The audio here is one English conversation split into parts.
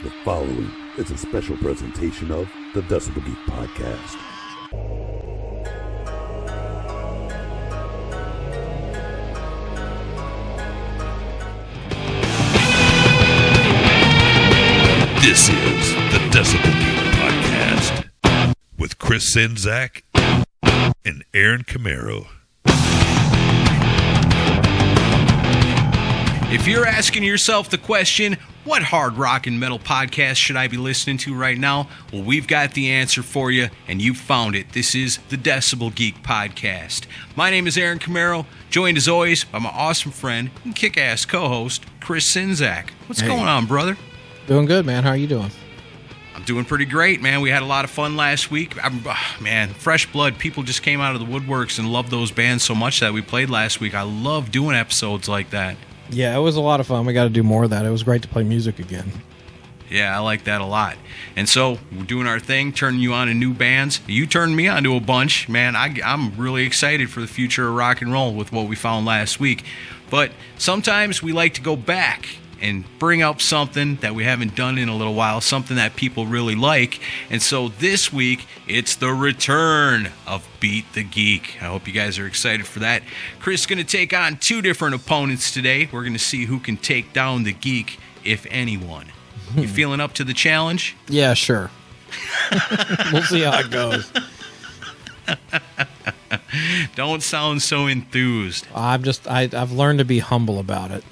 The following is a special presentation of the Decibel Geek podcast. This is the Decibel Geek podcast with Chris Czynszak and Aaron Camaro. If you're asking yourself the question, what hard rock and metal podcast should I be listening to right now? Well, we've got the answer for you, and you found it. This is the Decibel Geek podcast. My name is Aaron Camaro, joined as always by my awesome friend and kick-ass co-host, Chris Czynszak. What's going on, brother? Doing good, man. How are you doing? I'm doing pretty great, man. We had a lot of fun last week. Man, fresh blood. People just came out of the woodworks and loved those bands so much that we played last week. I love doing episodes like that. Yeah, it was a lot of fun. We got to do more of that. It was great to play music again. Yeah, I like that a lot. And so we're doing our thing, turning you on to new bands. You turned me on to a bunch. Man, I'm really excited for the future of rock and roll with what we found last week. But sometimes we like to go back and bring up something that we haven't done in a little while, something that people really like. And so this week, it's the return of Beat the Geek. I hope you guys are excited for that. Chris is going to take on two different opponents today. We're going to see who can take down the geek, if anyone. You feeling up to the challenge? Yeah, sure. We'll see how it goes. Don't sound so enthused. I've learned to be humble about it.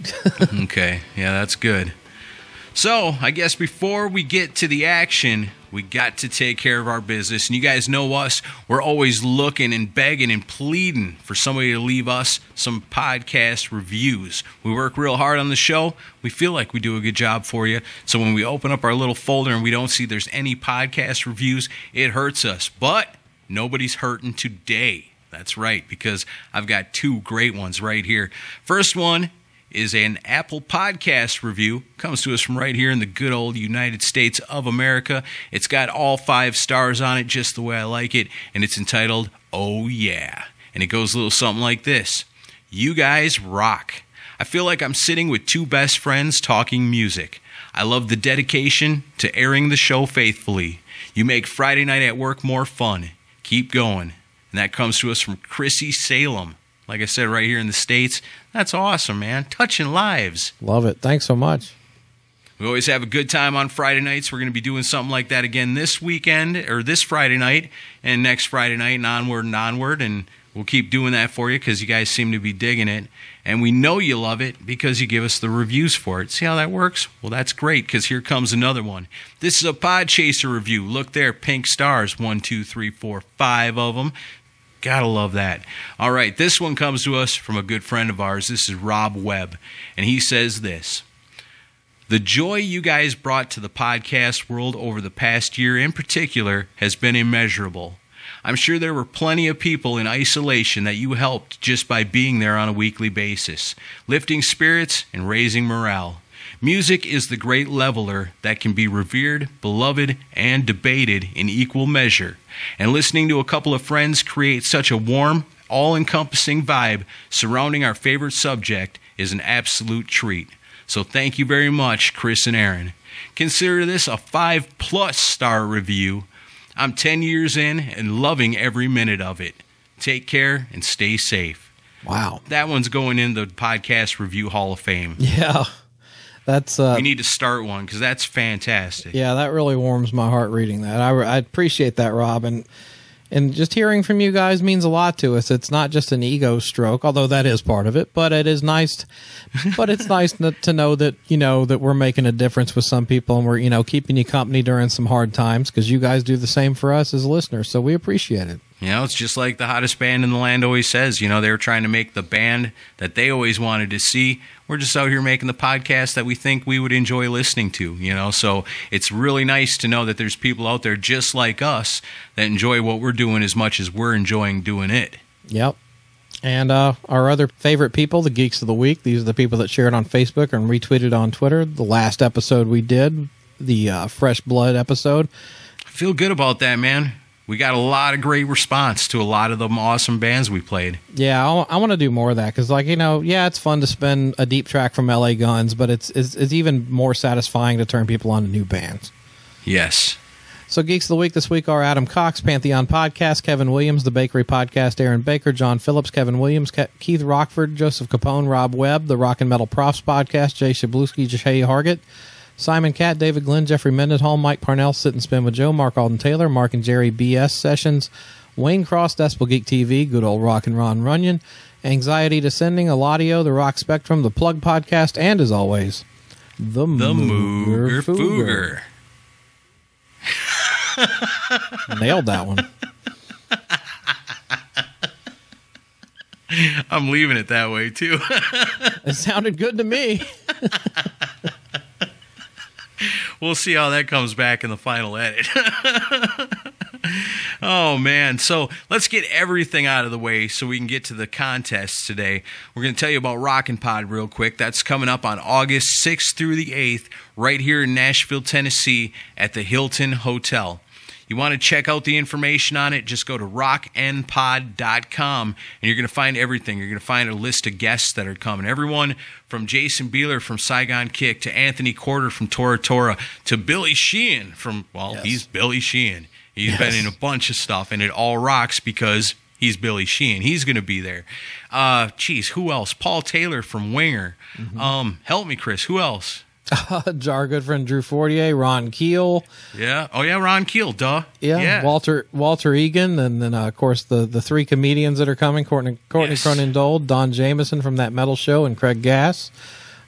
Okay, yeah, that's good. So, I guess before we get to the action, we got to take care of our business. And you guys know us. We're always looking and begging and pleading for somebody to leave us some podcast reviews. We work real hard on the show. We feel like we do a good job for you. So when we open up our little folder and we don't see there's any podcast reviews, it hurts us. But nobody's hurting today. That's right, because I've got two great ones right here. First one is an Apple Podcast review. Comes to us from right here in the good old United States of America. It's got all 5 stars on it, just the way I like it, and it's entitled, Oh Yeah. And it goes a little something like this. You guys rock. I feel like I'm sitting with two best friends talking music. I love the dedication to airing the show faithfully. You make Friday night at work more fun. Keep going. And that comes to us from Chrissy Salem. Like I said, right here in the States. That's awesome, man. Touching lives. Love it. Thanks so much. We always have a good time on Friday nights. We're going to be doing something like that again this weekend, or this Friday night, and next Friday night, and onward. And we'll keep doing that for you because you guys seem to be digging it. And we know you love it because you give us the reviews for it. See how that works? Well, that's great because here comes another one. This is a Podchaser review. Look there, pink stars. 1, 2, 3, 4, 5 of them. Gotta love that. All right, this one comes to us from a good friend of ours. This is Rob Webb, and he says this. The joy you guys brought to the podcast world over the past year in particular has been immeasurable. I'm sure there were plenty of people in isolation that you helped just by being there on a weekly basis, lifting spirits and raising morale. Music is the great leveler that can be revered, beloved, and debated in equal measure. And listening to a couple of friends create such a warm, all-encompassing vibe surrounding our favorite subject is an absolute treat. So thank you very much, Chris and Aaron. Consider this a 5+ star review. I'm 10 years in and loving every minute of it. Take care and stay safe. Wow. That one's going in the Podcast Review Hall of Fame. Yeah. That's we need to start one because that's fantastic. Yeah, that really warms my heart reading that. I appreciate that, Rob, and just hearing from you guys means a lot to us. It's not just an ego stroke, although that is part of it. But it is nice. But it's nice to know that that we're making a difference with some people, and we're keeping you company during some hard times because you guys do the same for us as listeners. So we appreciate it. It's just like the hottest band in the land always says. They were trying to make the band that they always wanted to see. We're just out here making the podcast that we think we would enjoy listening to, So it's really nice to know that there's people out there just like us that enjoy what we're doing as much as we're enjoying doing it. Yep. And our other favorite people, the Geeks of the Week, these are the people that shared on Facebook and retweeted on Twitter. The last episode we did, the Fresh Blood episode. I feel good about that, man. we got a lot of great response to a lot of the awesome bands we played. Yeah, I want to do more of that because, like, it's fun to spin a deep track from LA Guns, but it's even more satisfying to turn people on to new bands. Yes. So Geeks of the Week this week are Adam Cox, Pantheon Podcast, Kevin Williams, The Bakery Podcast, Aaron Baker, John Phillips, Kevin Williams, Keith Rockford, Joseph Capone, Rob Webb, The Rock and Metal Profs Podcast, Jay Shabluski, Jay Hargett, Simon Catt, David Glenn, Jeffrey Mendenhall, Mike Parnell, Sit and Spin with Joe, Mark Alden Taylor, Mark and Jerry BS Sessions, Wayne Cross, Decibel Geek TV, Good Old Rock and Ron Runyon, Anxiety Descending, Eladio, The Rock Spectrum, The Plug Podcast, and as always, The Mooger Fooger. Nailed that one. I'm leaving it that way too. It sounded good to me. We'll see how that comes back in the final edit. Oh, man. So let's get everything out of the way so we can get to the contest today. We're going to tell you about Rockin' Pod real quick. That's coming up on August 6th through the 8th right here in Nashville, Tennessee at the Hilton Hotel. You want to check out the information on it, just go to rockandpod.com, and you're going to find everything. You're going to find a list of guests that are coming. Everyone from Jason Beeler from Saigon Kick to Anthony Corder from Tora Tora to Billy Sheehan from, yes. He's Billy Sheehan. He's been in a bunch of stuff, and it all rocks because he's Billy Sheehan. He's going to be there. Who else? Paul Taylor from Winger. Mm-hmm. Help me, Chris. Who else? Our good friend Drew Fortier, Ron Keel. Yeah. Oh, yeah, Ron Keel, duh. Yeah. Walter Egan, and then, of course, the three comedians that are coming, Courtney Cronin Dole, Don Jameson from That Metal Show, and Craig Gass.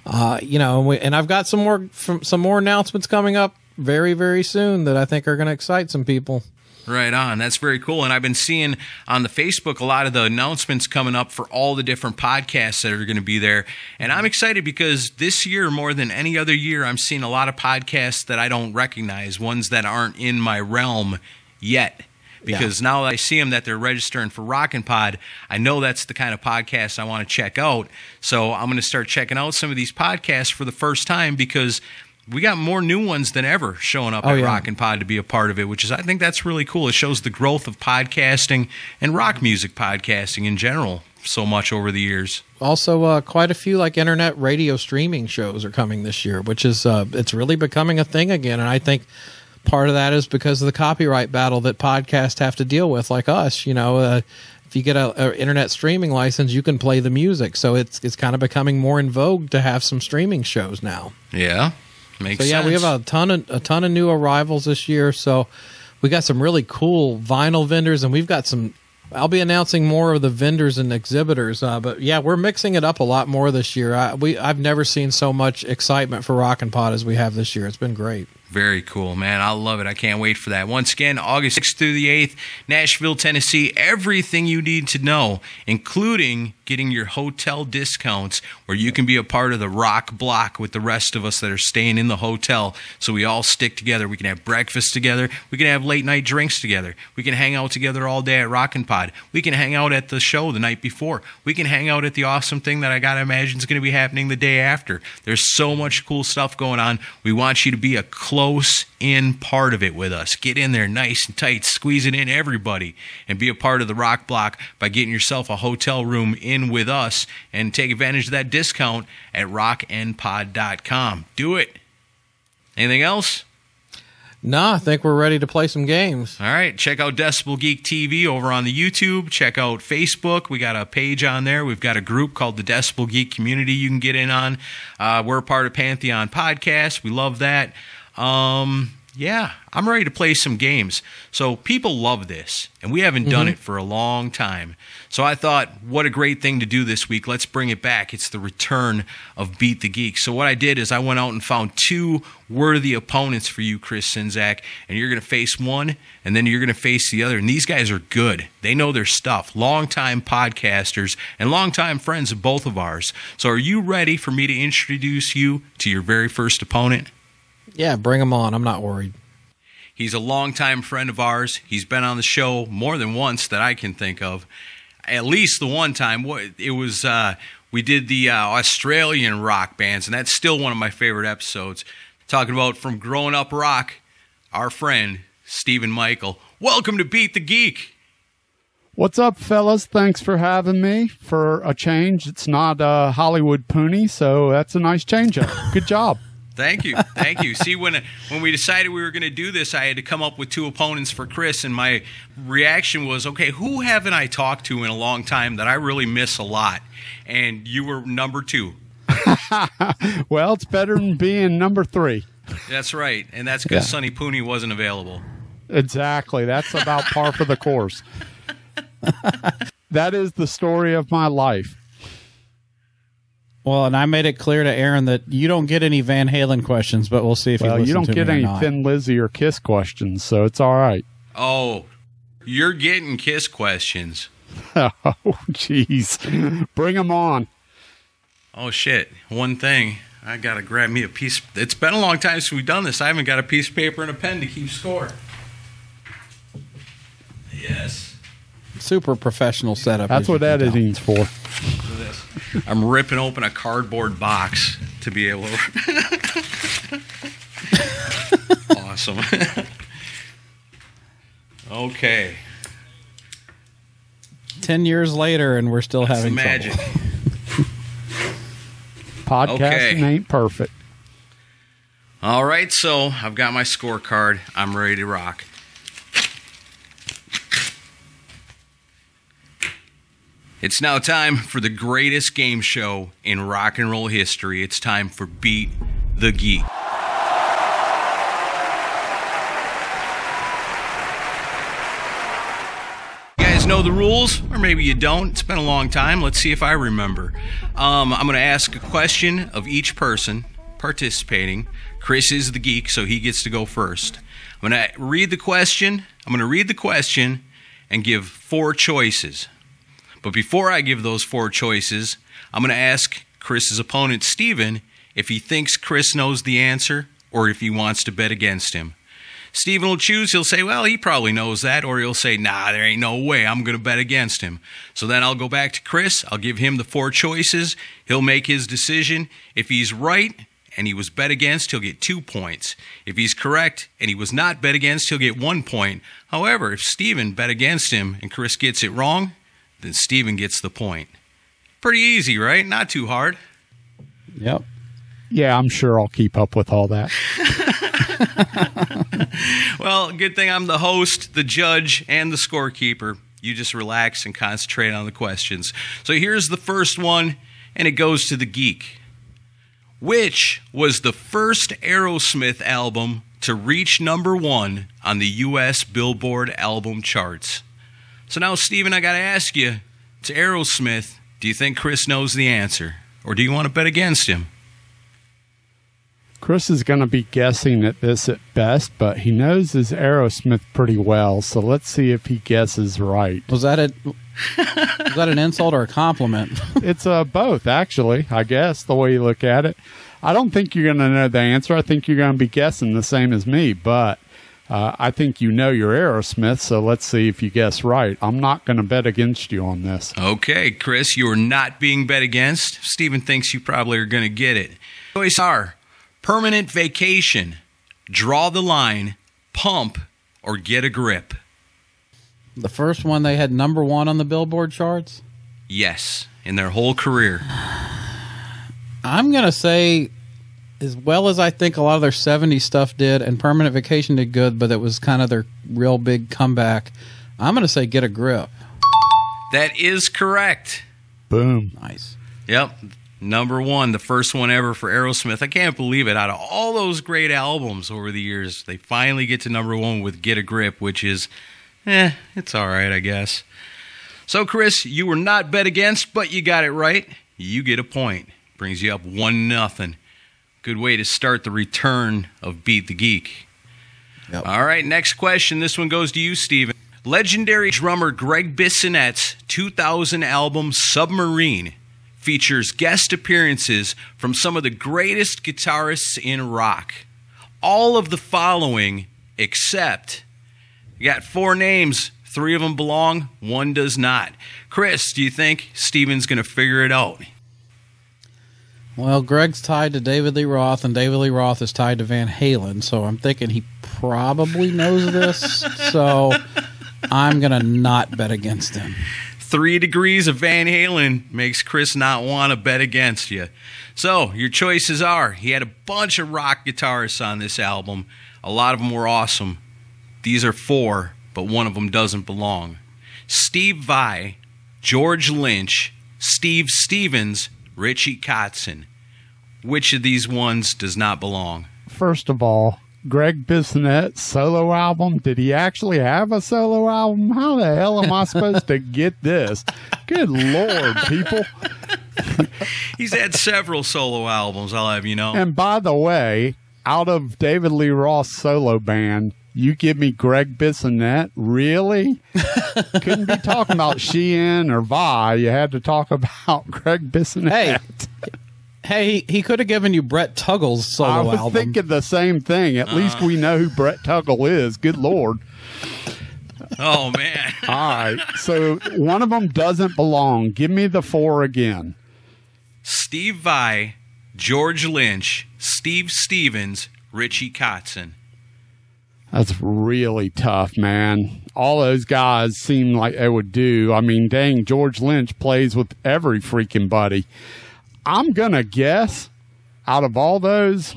And I've got some more announcements coming up very, very soon that I think are going to excite some people. Right on. That's very cool. And I've been seeing on the Facebook a lot of the announcements coming up for all the different podcasts that are going to be there. And I'm excited because this year, more than any other year, I'm seeing a lot of podcasts that I don't recognize, ones that aren't in my realm yet. Because now I see them that they're registering for Rockin' Pod, I know that's the kind of podcast I want to check out. So I'm going to start checking out some of these podcasts for the first time because we got more new ones than ever showing up at Rockin' Pod to be a part of it, which is, I think that's really cool. It shows the growth of podcasting and rock music podcasting in general so much over the years. Also, quite a few like internet radio streaming shows are coming this year, which is it's really becoming a thing again. And I think part of that is because of the copyright battle that podcasts have to deal with, like us. If you get an internet streaming license, you can play the music. So it's kind of becoming more in vogue to have some streaming shows now. Yeah. Makes sense. We have a ton of new arrivals this year. So we got some really cool vinyl vendors, and we've got some. I'll be announcing more of the vendors and exhibitors. But yeah, we're mixing it up a lot more this year. I've never seen so much excitement for Rockin' Pod as we have this year. It's been great. Very cool, man. I love it. I can't wait for that. Once again, August 6th through the 8th, Nashville, Tennessee. Everything you need to know, including getting your hotel discounts where you can be a part of the rock block with the rest of us that are staying in the hotel. So we all stick together. We can have breakfast together. We can have late night drinks together. We can hang out together all day at Rockin' Pod. We can hang out at the show the night before. We can hang out at the awesome thing that I got to imagine is going to be happening the day after. There's so much cool stuff going on. We want you to be a close-in part of it with us. Get in there nice and tight, squeeze it in, everybody, and be a part of the rock block by getting yourself a hotel room in with us and take advantage of that discount at rockandpod.com. Do it. Anything else? No, I think we're ready to play some games. All right. Check out Decibel Geek TV over on the YouTube. Check out Facebook. We got a page on there. We've got a group called the Decibel Geek Community you can get in on. We're a part of Pantheon Podcast. We love that. Yeah, I'm ready to play some games. So people love this, and we haven't done it for a long time. So I thought, what a great thing to do this week. Let's bring it back. It's the return of Beat the Geek. So what I did is I went out and found two worthy opponents for you, Chris Sinzak, and you're going to face one, and then you're going to face the other. And these guys are good. They know their stuff. Longtime podcasters and longtime friends of both of ours. So are you ready for me to introduce you to your very first opponent? Yeah, bring him on. I'm not worried. He's a longtime friend of ours. He's been on the show more than once that I can think of. At least the one time. It was we did the Australian rock bands, and that's still one of my favorite episodes. Talking about from Growin Up Rock, our friend Stephen Michael. Welcome to Beat the Geek. What's up, fellas? Thanks for having me. For a change, it's not Hollywood Poonie, so that's a nice change-up. Good job. Thank you. Thank you. See, when we decided we were going to do this, I had to come up with 2 opponents for Chris, and my reaction was, okay, who haven't I talked to in a long time that I really miss a lot? And you were number 2. Well, it's better than being number 3. That's right, and that's because Sonny Pooney wasn't available. Exactly. That's about par for the course. That is the story of my life. Well, and I made it clear to Aaron that you don't get any Van Halen questions, but we'll see if you don't get any Thin Lizzy or Kiss questions, so it's all right. Oh, you're getting Kiss questions. Oh, jeez. Bring them on. Oh, shit. One thing. I got to grab me a piece. It's been a long time since we've done this. I haven't got a piece of paper and a pen to keep score. Yes. Super professional setup. That's what editing's for. I'm ripping open a cardboard box to be able to. Awesome. Okay. 10 years later, and we're still That's having magic. trouble. Podcasting ain't perfect. All right, so I've got my scorecard. I'm ready to rock. It's now time for the greatest game show in rock and roll history. It's time for Beat the Geek. You guys know the rules, or maybe you don't. It's been a long time. Let's see if I remember. I'm going to ask a question of each person participating. Chris is the geek, so he gets to go first. I'm going to read the question. And give 4 choices. But before I give those 4 choices, I'm going to ask Chris's opponent, Steven, if he thinks Chris knows the answer or if he wants to bet against him. Steven will choose. He'll say, well, he probably knows that. Or he'll say, nah, there ain't no way. I'm going to bet against him. So then I'll go back to Chris. I'll give him the 4 choices. He'll make his decision. If he's right and he was bet against, he'll get 2 points. If he's correct and he was not bet against, he'll get 1 point. However, if Steven bet against him and Chris gets it wrong, then Steven gets the point. Pretty easy, right? Not too hard. Yep. Yeah, I'm sure I'll keep up with all that. Well, good thing I'm the host, the judge, and the scorekeeper. You just relax and concentrate on the questions. So here's the first one, and it goes to the geek. Which was the first Aerosmith album to reach number 1 on the U.S. Billboard album charts? So now, Steven, I got to ask you, it's Aerosmith. Do you think Chris knows the answer? Or do you want to bet against him? Chris is going to be guessing at this at best, but he knows his Aerosmith pretty well, so let's see if he guesses right. Was that an insult or a compliment? It's both, actually, I guess, the way you look at it. I don't think you're going to know the answer. I think you're going to be guessing the same as me, but I think you know your Aerosmith, so let's see if you guess right. I'm not going to bet against you on this. Okay, Chris, you are not being bet against. Steven thinks you probably are going to get it. Choices are Permanent Vacation, Draw the Line, Pump, or Get a Grip. The first one they had number 1 on the Billboard charts? Yes, in their whole career. I'm going to say, as well as I think a lot of their 70s stuff did, and Permanent Vacation did good, but it was kind of their real big comeback, I'm going to say Get a Grip. That is correct. Boom. Nice. Yep. Number 1, the first one ever for Aerosmith. I can't believe it. Out of all those great albums over the years, they finally get to number 1 with Get a Grip, which is, it's all right, I guess. So, Chris, you were not bet against, but you got it right. You get a point. Brings you up 1-0. Good way to start the return of Beat the Geek. Yep. All right, next question. This one goes to you, Steven. Legendary drummer Greg Bissonnette's 2000 album Submarine features guest appearances from some of the greatest guitarists in rock. All of the following except, you got 4 names, 3 of them belong, 1 does not. Chris, do you think Steven's going to figure it out? Well, Greg's tied to David Lee Roth, and David Lee Roth is tied to Van Halen, so I'm thinking he probably knows this, so I'm going to not bet against him. 3 degrees of Van Halen makes Chris not want to bet against you. So, your choices are, he had a bunch of rock guitarists on this album. A lot of them were awesome. These are 4, but one of them doesn't belong. Steve Vai, George Lynch, Steve Stevens, Richie Kotzen. Which of these ones does not belong? First of all, Greg Bissonnette's solo album. Did he actually have a solo album? How the hell am I supposed to get this? Good Lord, people. He's had several solo albums, I'll have you know. And by the way, out of David Lee Roth's solo band, you give me Greg Bissonnette? Really? Couldn't be talking about Sheehan or Vi. You had to talk about Greg Bissonnette. Hey, he could have given you Brett Tuggle's solo album. I was thinking the same thing. At least we know who Brett Tuggle is. Good Lord. Oh, man. All right. So one of them doesn't belong. Give me the 4 again. Steve Vai, George Lynch, Steve Stevens, Richie Kotzen. That's really tough, man. All those guys seem like they would do. I mean, dang, George Lynch plays with every freaking buddy. I'm going to guess out of all those,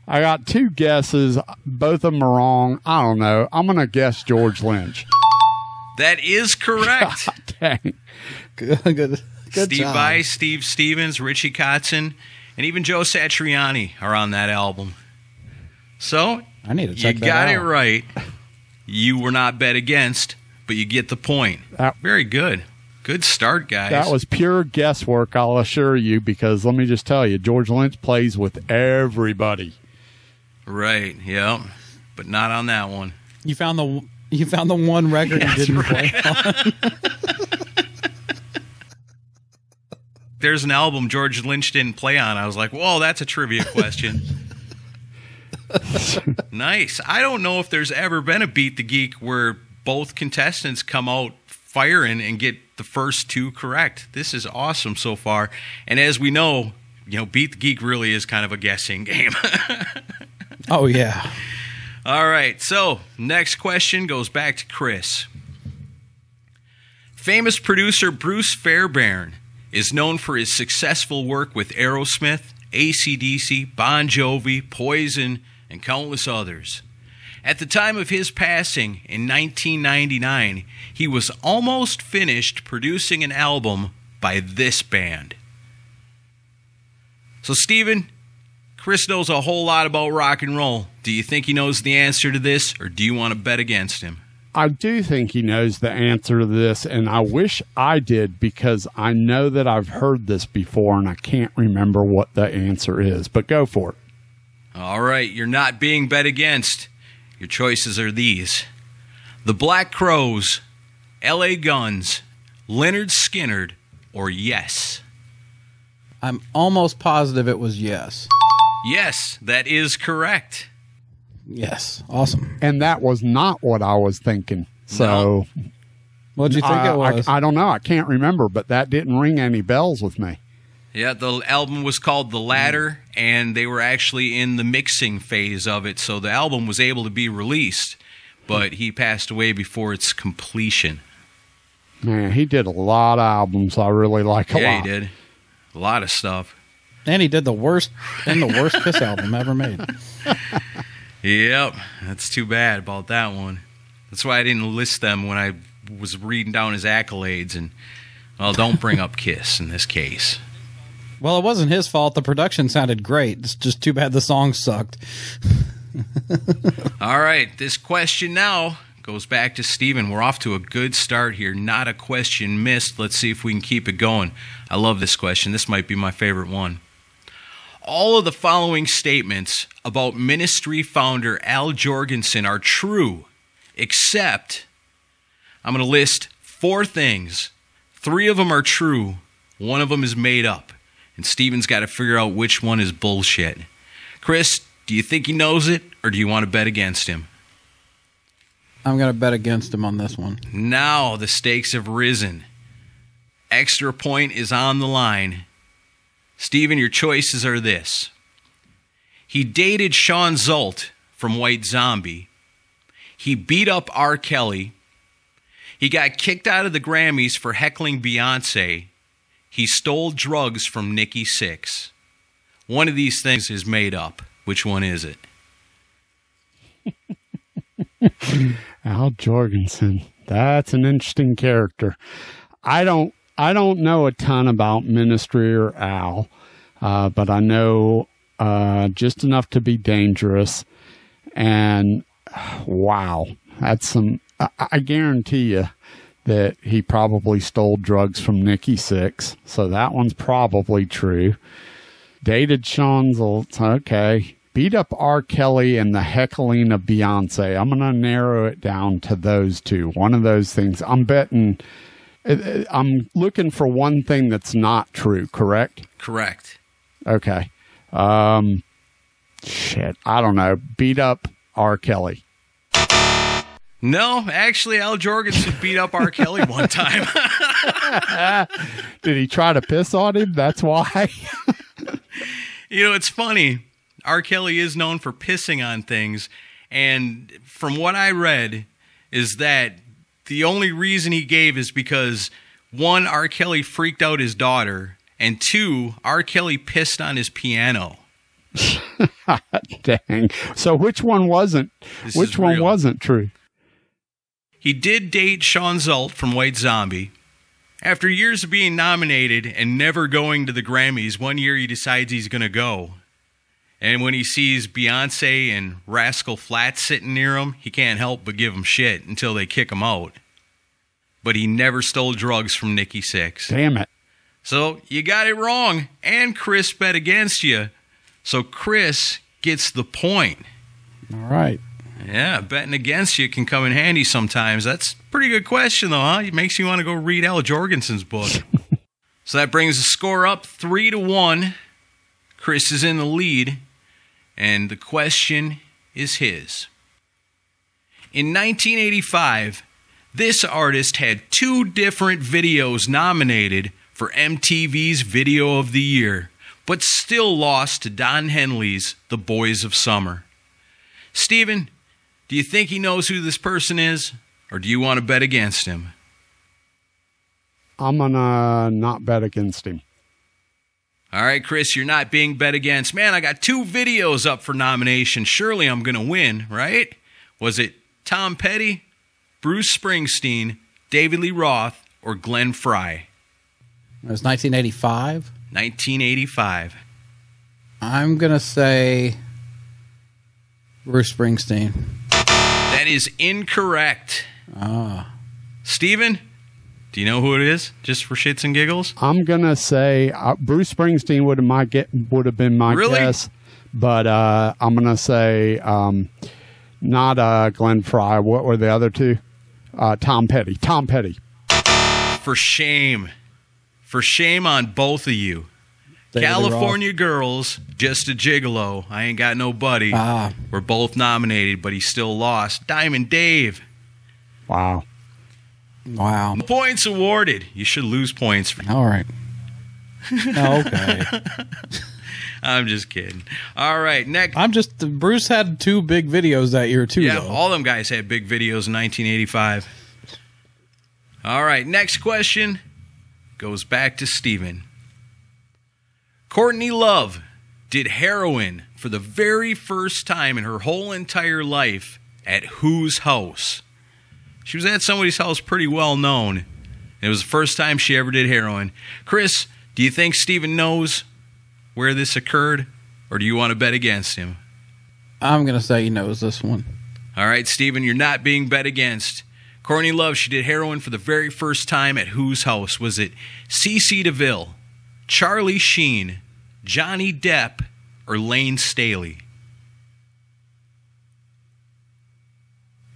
I got 2 guesses. Both of them are wrong. I don't know. I'm going to guess George Lynch. That is correct. God, dang. Good Steve job. Vai, Steve Stevens, Richie Kotzen, and even Joe Satriani are on that album. So, I need to check you that got out. it right. You were not bet against, but you get the point. Very good. Good start, guys. That was pure guesswork, I'll assure you, because let me just tell you, George Lynch plays with everybody. Right, yeah. But not on that one. You found the one record you didn't play on. There's an album George Lynch didn't play on. I was like, whoa, that's a trivia question. Nice. I don't know if there's ever been a Beat the Geek where both contestants come out firing and get the first 2 correct. This is awesome so far. And as we know, Beat the Geek really is kind of a guessing game. Oh, yeah. All right. So, next question goes back to Chris. Famous producer Bruce Fairbairn is known for his successful work with Aerosmith, AC/DC, Bon Jovi, Poison, and countless others. At the time of his passing in 1999, he was almost finished producing an album by this band. So, Steven, Chris knows a whole lot about rock and roll. Do you think he knows the answer to this, or do you want to bet against him? I do think he knows the answer to this, and I wish I did because I know that I've heard this before, and I can't remember what the answer is. But go for it. All right, you're not being bet against. Your choices are these: The Black Crowes, L.A. Guns, Lynyrd Skynyrd, or Yes. I'm almost positive it was Yes. Yes, that is correct. Yes. Awesome. And that was not what I was thinking. So, What'd you think it was? I don't know. I can't remember, but that didn't ring any bells with me. Yeah, the album was called The Ladder, and they were actually in the mixing phase of it, so the album was able to be released, but he passed away before its completion. Man, he did a lot of albums I really like a lot. Yeah, he did. A lot of stuff. And he did the worst Kiss album ever made. Yep, that's too bad about that one. That's why I didn't list them when I was reading down his accolades, and, well, don't bring up Kiss in this case. Well, it wasn't his fault. The production sounded great. It's just too bad the song sucked. All right, this question now goes back to Steven. We're off to a good start here. Not a question missed. Let's see if we can keep it going. I love this question. This might be my favorite one. All of the following statements about Ministry founder Al Jorgensen are true, except I'm going to list 4 things. 3 of them are true. 1 of them is made up. And Steven's got to figure out which one is bullshit. Chris, do you think he knows it, or do you want to bet against him? I'm going to bet against him on this one. Now the stakes have risen. Extra point is on the line. Steven, your choices are this. He dated Sean Zolt from White Zombie. He beat up R. Kelly. He got kicked out of the Grammys for heckling Beyonce. He stole drugs from Nikki Sixx. One of these things is made up. Which one is it? Al Jorgensen. That's an interesting character. I don't know a ton about Ministry or Al, but I know just enough to be dangerous. And wow, that's some. I guarantee you that he probably stole drugs from Nikki Sixx, so that one's probably true. Dated Sean Zolt, okay. Beat up R. Kelly and the heckling of Beyonce. I'm going to narrow it down to those two. One of those things. I'm betting. I'm looking for one thing that's not true, correct? Correct. Okay. Shit. I don't know. Beat up R. Kelly. No, actually, Al Jorgensen beat up R. Kelly one time. Did he try to piss on him? That's why. You know, it's funny. R. Kelly is known for pissing on things. And from what I read is that the only reason he gave is because, one, R. Kelly freaked out his daughter, and two, R. Kelly pissed on his piano. Dang. So which one wasn't? Which one real. Wasn't true? He did date Sean Zolt from White Zombie. After years of being nominated and never going to the Grammys, one year he decides he's going to go. And when he sees Beyonce and Rascal Flatts sitting near him, he can't help but give him shit until they kick him out. But he never stole drugs from Nikki Sixx. Damn it. So you got it wrong, and Chris bet against you. So Chris gets the point. All right. Yeah, betting against you can come in handy sometimes. That's a pretty good question, though, huh? It makes you want to go read Al Jorgensen's book. So that brings the score up 3-1. Chris is in the lead, and the question is his. In 1985, this artist had 2 different videos nominated for MTV's Video of the Year, but still lost to Don Henley's The Boys of Summer. Steven, do you think he knows who this person is, or do you want to bet against him? I'm going to not bet against him. All right, Chris, you're not being bet against. Man, I got 2 videos up for nomination. Surely I'm going to win, right? Was it Tom Petty, Bruce Springsteen, David Lee Roth, or Glenn Frey? It was 1985. 1985. I'm going to say Bruce Springsteen. That is incorrect. Ah. Steven, do you know who it is, just for shits and giggles? I'm going to say Bruce Springsteen would have been my guess, but I'm going to say not Glenn Frey. What were the other two? Tom Petty. Tom Petty. For shame. For shame on both of you. David California Girls, Just a Gigolo, I Ain't Got No Buddy, were both nominated, but he still lost. Diamond Dave. Wow. Wow. Points awarded. You should lose points. All right. Okay. I'm just kidding. All right, next. Bruce had 2 big videos that year, too, Yeah, though. all them guys had big videos in 1985. All right, next question goes back to Steven. Courtney Love did heroin for the very first time in her whole entire life at whose house? She was at somebody's house pretty well known. It was the first time she ever did heroin. Chris, do you think Steven knows where this occurred, or do you want to bet against him? I'm going to say he knows this one. All right, Steven, you're not being bet against. Courtney Love, she did heroin for the very first time at whose house? Was it CeCe DeVille, Charlie Sheen, Johnny Depp, or Lane Staley?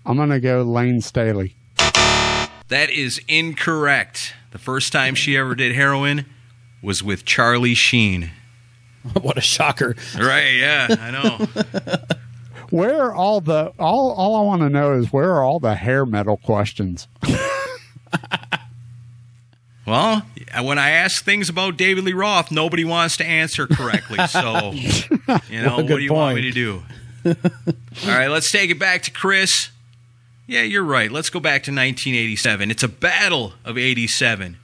I'm going to go Lane Staley. That is incorrect. The first time she ever did heroin was with Charlie Sheen. What a shocker. Right, yeah, I know. Where are all I want to know is where are all the hair metal questions? Well, when I ask things about David Lee Roth, nobody wants to answer correctly. So, what do you want me to do? All right, let's take it back to Chris. Yeah, you're right. Let's go back to 1987. It's a battle of 87.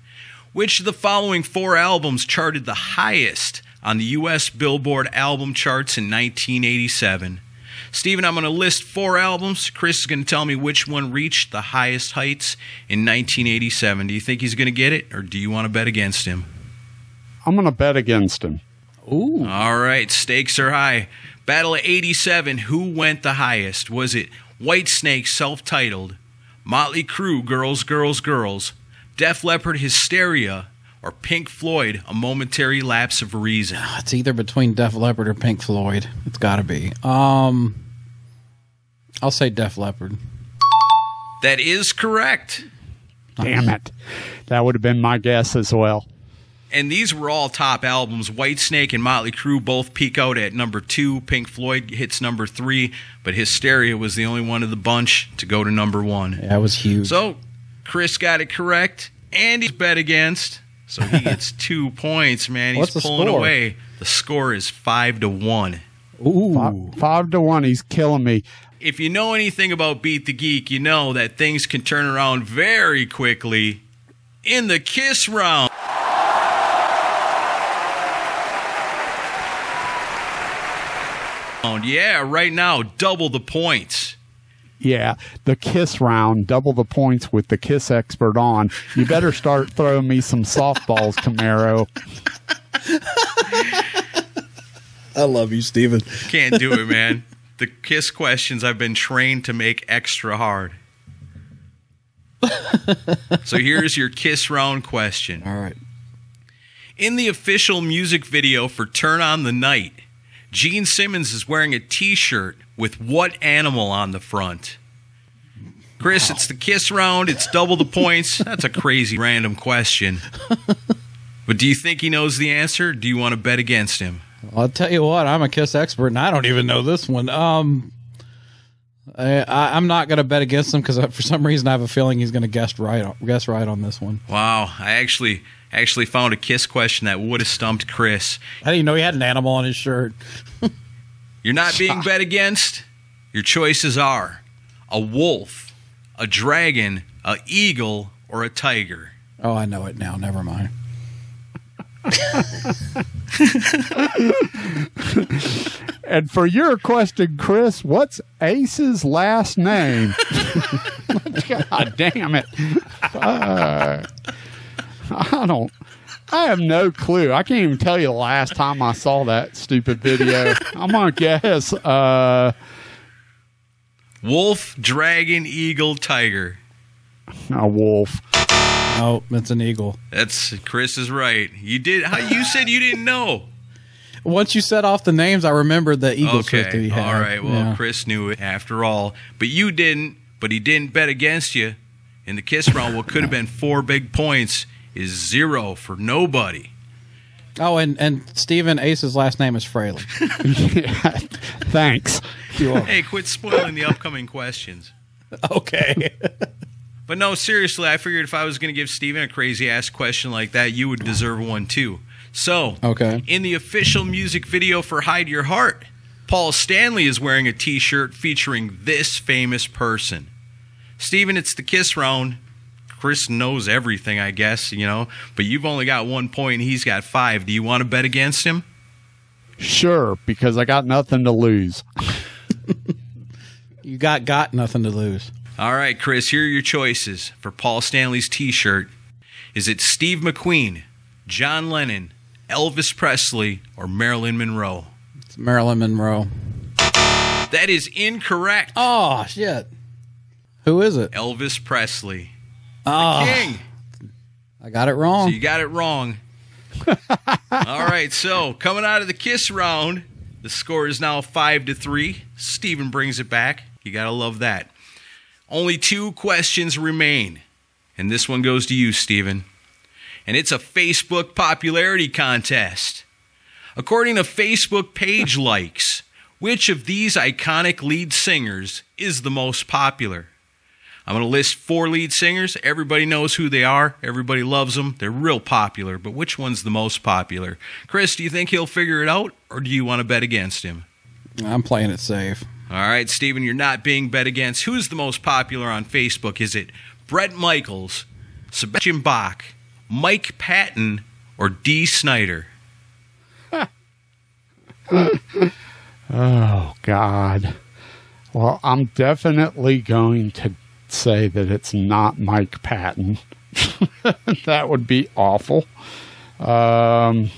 Which of the following 4 albums charted the highest on the U.S. Billboard album charts in 1987? Steven, I'm going to list 4 albums. Chris is going to tell me which one reached the highest heights in 1987. Do you think he's going to get it, or do you want to bet against him? I'm going to bet against him. Ooh. All right, stakes are high. Battle of 87, who went the highest? Was it Whitesnake, Self-Titled, Motley Crue, Girls, Girls, Girls, Def Leppard, Hysteria, or Pink Floyd, A Momentary Lapse of Reason? It's either between Def Leppard or Pink Floyd. It's got to be. I'll say Def Leppard. That is correct. Damn it. That would have been my guess as well. And these were all top albums. Whitesnake and Motley Crue both peak out at number 2. Pink Floyd hits number 3. But Hysteria was the only one of the bunch to go to number 1. Yeah, it was huge. So, Chris got it correct. Andy's bet against. So he gets 2 points, man. He's pulling away. The score is 5-1. Ooh. 5-1. He's killing me. If you know anything about Beat the Geek, you know that things can turn around very quickly in the Kiss round. Yeah, right now, double the points. Yeah, the Kiss round, double the points with the Kiss expert on. You better start throwing me some softballs, Camaro. I love you, Steven. Can't do it, man. The Kiss questions I've been trained to make extra hard. So here's your Kiss round question. All right. In the official music video for Turn on the Night, Gene Simmons is wearing a T-shirt with what animal on the front? Chris, It's the Kiss round. It's double the points. That's a crazy random question. But do you think he knows the answer? Or do you want to bet against him? Well, I'll tell you what. I'm a Kiss expert, and I don't even know this one. I'm not going to bet against him because for some reason I have a feeling he's going to guess right on this one. Wow, I actually found a Kiss question that would have stumped Chris. I didn't even know he had an animal on his shirt. You're not being bet against. Your choices are a wolf, a dragon, an eagle, or a tiger. Oh, I know it now. Never mind. And for your question, Chris, what's Ace's last name? God damn it. I have no clue. I can't even tell you the last time I saw that stupid video. I'm going to guess. Wolf, dragon, eagle, tiger. A wolf. No, it's an eagle. Chris is right. You said you didn't know. Once you set off the names, I remembered the eagle shirt that he had. All right. Well, yeah. Chris knew it after all. But you didn't. But he didn't bet against you. In the Kiss round, what could have been 4 big points is 0 for nobody. Oh, and Stephen Ace's last name is Fraley. Yeah, thanks. Hey, quit spoiling the upcoming questions. Okay. But no, seriously, I figured if I was going to give Steven a crazy-ass question like that, you would deserve one too. So, okay. In the official music video for Hide Your Heart, Paul Stanley is wearing a T-shirt featuring this famous person. Steven, it's the Kiss round. Chris knows everything, I guess, but you've only got 1 point and he's got 5. Do you want to bet against him? Sure, because I got nothing to lose. You got nothing to lose. All right, Chris, here are your choices for Paul Stanley's T-shirt. Is it Steve McQueen, John Lennon, Elvis Presley, or Marilyn Monroe? It's Marilyn Monroe. That is incorrect. Oh, shit. Who is it? Elvis Presley. Oh, the King. I got it wrong. So you got it wrong. All right, so coming out of the Kiss round, the score is now 5-3. Steven brings it back. You got to love that. Only 2 questions remain. And this one goes to you, Steven. And it's a Facebook popularity contest. According to Facebook page likes, which of these iconic lead singers is the most popular? I'm going to list 4 lead singers. Everybody knows who they are. Everybody loves them. They're real popular, but which one's the most popular? Chris, do you think he'll figure it out, or do you want to bet against him? I'm playing it safe. All right, Steven, you're not being bet against. Who's the most popular on Facebook? Is it Bret Michaels, Sebastian Bach, Mike Patton, or Dee Snider? Oh, God. Well, I'm definitely going to say that it's not Mike Patton. That would be awful. Oh,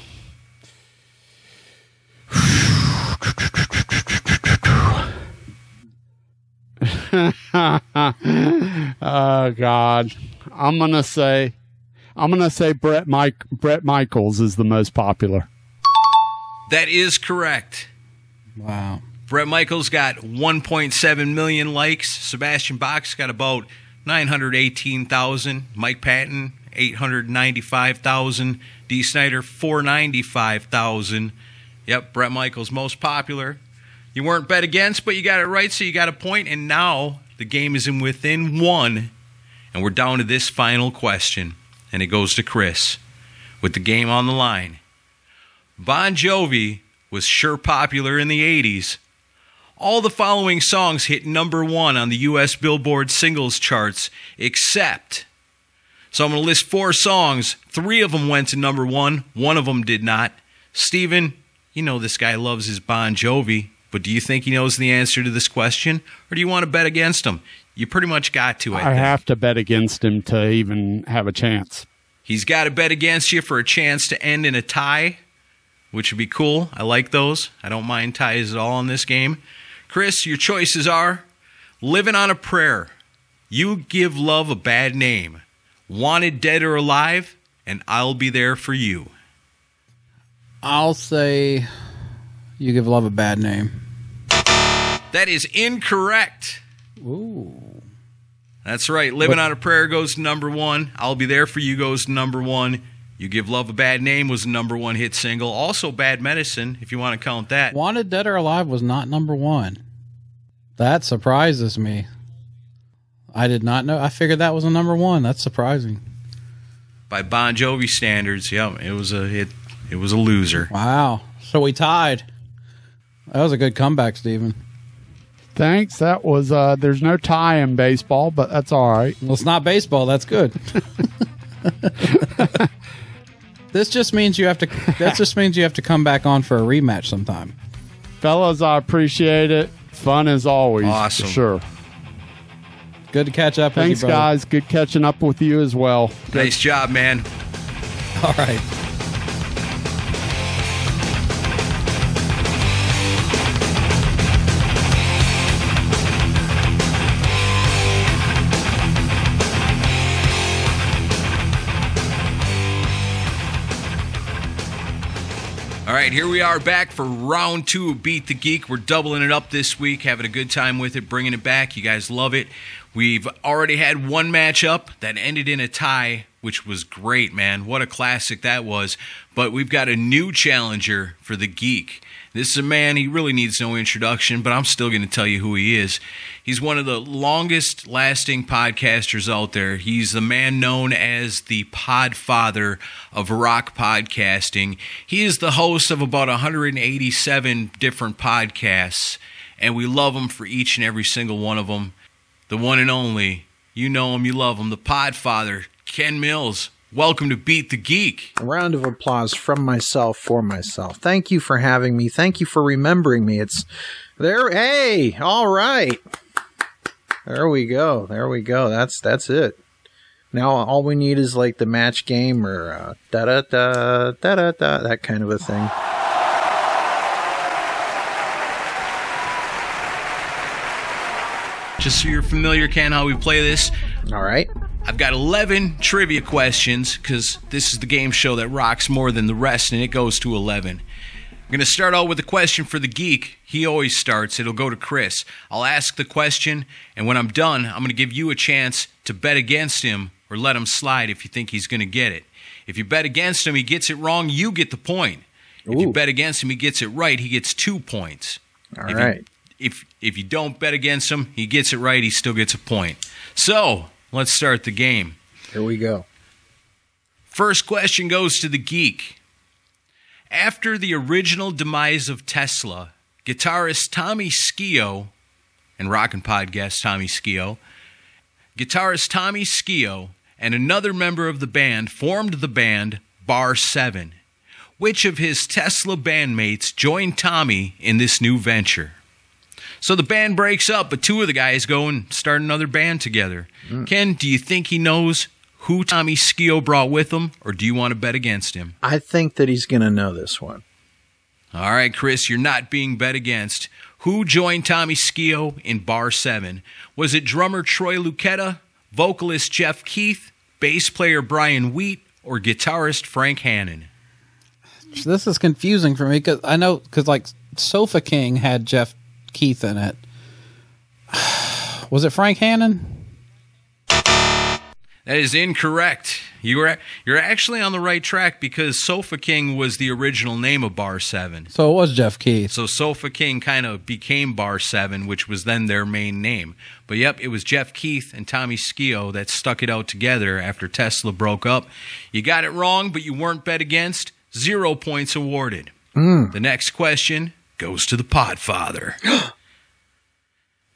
God. I'm gonna say Bret Michaels is the most popular. That is correct. Wow. Bret Michaels got 1.7 million likes. Sebastian Bach's got about 918,000. Mike Patton, 895,000. Dee Snider, 495,000. Yep, Bret Michaels most popular. You weren't bet against, but you got it right, so you got a point. And now the game is in within 1. And we're down to this final question. And it goes to Chris with the game on the line. Bon Jovi was sure popular in the 80s. All the following songs hit number 1 on the U.S. Billboard singles charts, except... So I'm going to list 4 songs. 3 of them went to number 1. 1 of them did not. Steven, you know this guy loves his Bon Jovi, but do you think he knows the answer to this question? Or do you want to bet against him? You pretty much got to, I think. have to bet against him to even have a chance. He's got to bet against you for a chance to end in a tie, which would be cool. I like those. I don't mind ties at all in this game. Chris, your choices are Living on a Prayer, You Give Love a Bad Name, Wanted Dead or Alive, and I'll Be There for You. I'll say You Give Love a Bad Name. That is incorrect. Ooh. That's right. Living on a Prayer goes to number 1. I'll Be There for You goes to number 1. You Give Love a Bad Name was the number 1 hit single. Also Bad Medicine, if you want to count that. Wanted Dead or Alive was not number 1. That surprises me. I did not know. I figured that was a number 1. That's surprising. By Bon Jovi standards, yeah, it was a loser. Wow. So we tied. That was a good comeback, Steven. Thanks. That was there's no tie in baseball, but that's all right. Well, it's not baseball. That's good. This just means you have to. That just means you have to come back on for a rematch sometime. Fellas, I appreciate it. Fun as always. Awesome. For sure. Good to catch up with Thanks, you, brother. guys. Good catching up with you as well. Nice job, man. All right. All right, here we are back for round 2 of Beat the Geek. We're doubling it up this week, having a good time with it, bringing it back. You guys love it. We've already had one matchup that ended in a tie, which was great, man. What a classic that was. But we've got a new challenger for the Geek. This is a man, he really needs no introduction, but I'm still going to tell you who he is. He's one of the longest-lasting podcasters out there. He's the man known as the podfather of rock podcasting. He is the host of about 187 different podcasts, and we love him for each and every single one of them. The one and only, you know him, you love him, the podfather, Ken Mills. Welcome to Beat the Geek. A round of applause from myself for myself. Thank you for having me. Thank you for remembering me. It's there. Hey, all right. There we go. There we go. That's it. Now all we need is like the match game or da da da da da da, that kind of a thing. Just so you're familiar, Ken, how we play this. All right. I've got 11 trivia questions because this is the game show that rocks more than the rest, and it goes to 11. I'm going to start out with a question for the geek. He always starts. It'll go to Chris. I'll ask the question, and when I'm done, I'm going to give you a chance to bet against him or let him slide if you think he's going to get it. If you bet against him, he gets it wrong, you get the point. If you bet against him, he gets it right, he gets 2 points. All right. if you don't bet against him, he gets it right, he still gets a point. So, let's start the game. Here we go. First question goes to the geek. After the original demise of Tesla, guitarist Tommy Skeoch, and Rockin' Pod guest Tommy Skeoch, guitarist Tommy Skeoch and another member of the band formed the band Bar 7. Which of his Tesla bandmates joined Tommy in this new venture? So the band breaks up, but two of the guys go and start another band together. Ken, do you think he knows who Tommy Skeoch brought with him, or do you want to bet against him? I think that he's going to know this one. All right, Chris, you're not being bet against. Who joined Tommy Skeoch in Bar 7? Was it drummer Troy Luccketta, vocalist Jeff Keith, bass player Brian Wheat, or guitarist Frank Hannon? This is confusing for me because like Sofa King had Jeff Keith in it. Was it Frank Hannon? That is incorrect. You're actually on the right track because Sofa King was the original name of Bar 7. So it was Jeff Keith. So Sofa King kind of became Bar 7, which was then their main name. But yep, it was Jeff Keith and Tommy Skeoch that stuck it out together after Tesla broke up. You got it wrong, but you weren't bet against. 0 points awarded. The next question goes to the Podfather.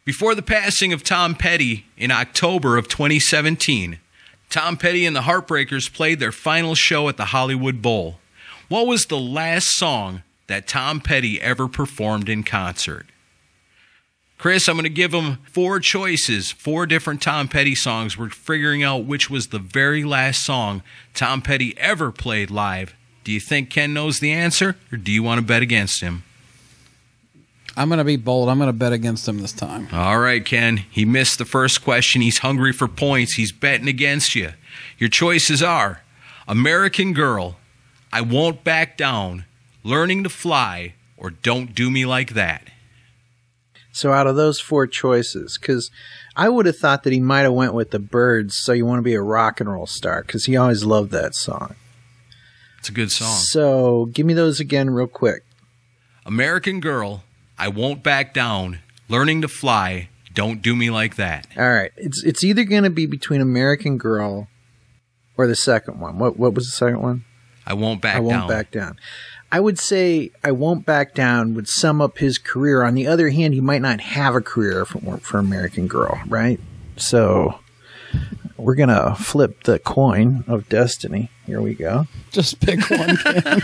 Before the passing of Tom Petty in October of 2017, Tom Petty and the Heartbreakers played their final show at the Hollywood Bowl. What was the last song that Tom Petty ever performed in concert? Chris, I'm going to give him 4 choices, 4 different Tom Petty songs. We're figuring out which was the very last song Tom Petty ever played live. Do you think Ken knows the answer, or do you want to bet against him? I'm going to be bold. I'm going to bet against him this time. All right, Ken. He missed the first question. He's hungry for points. He's betting against you. Your choices are American Girl, I Won't Back Down, Learning to Fly, or Don't Do Me Like That. So out of those 4 choices, because I would have thought that he might have went with the Byrds, So You Want to Be a Rock and Roll Star, because he always loved that song. It's a good song. So give me those again real quick. American Girl, I Won't Back Down, Learning to Fly, Don't Do Me Like That. All right. It's either going to be between American Girl or the second one. What was the second one? I Won't Back Down. I Won't Back Down. I would say I Won't Back Down would sum up his career. On the other hand, he might not have a career for American Girl, right? So we're going to flip the coin of destiny. Here we go. Just pick one, Ken.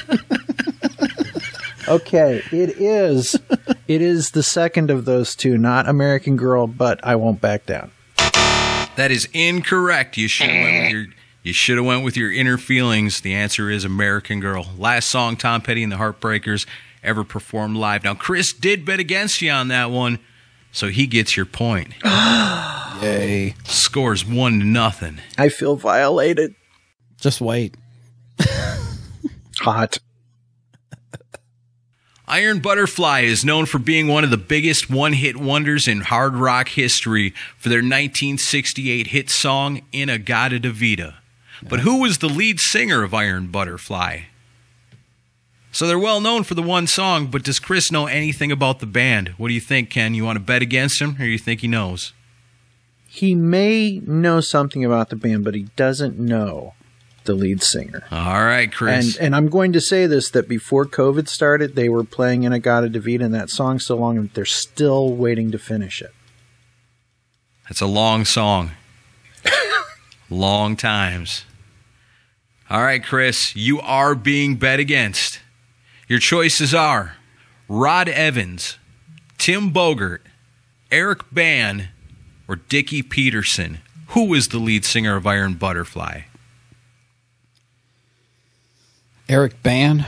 Okay, it is the second of those 2, not American Girl, but I Won't Back Down. That is incorrect. You should have went with your inner feelings. The answer is American Girl. Last song Tom Petty and the Heartbreakers ever performed live. Now, Chris did bet against you on that one, so he gets your point. Yay. Scores 1-0. I feel violated. Just wait. Hot. Iron Butterfly is known for being one of the biggest one-hit wonders in hard rock history for their 1968 hit song, In-A-Gadda-Da-Vida. But who was the lead singer of Iron Butterfly? So they're well known for the one song, but does Chris know anything about the band? What do you think, Ken? You want to bet against him, or you think he knows? He may know something about the band, but he doesn't know the lead singer. All right, Chris. And I'm going to say this, that before COVID started, they were playing In-A-Gadda-Da-Vida, and that song's so long, and they're still waiting to finish it. That's a long song. Long times. All right, Chris, you are being bet against. Your choices are Rod Evans, Tim Bogert, Eric Bann, or Dickie Peterson. Who is the lead singer of Iron Butterfly? Eric Bann.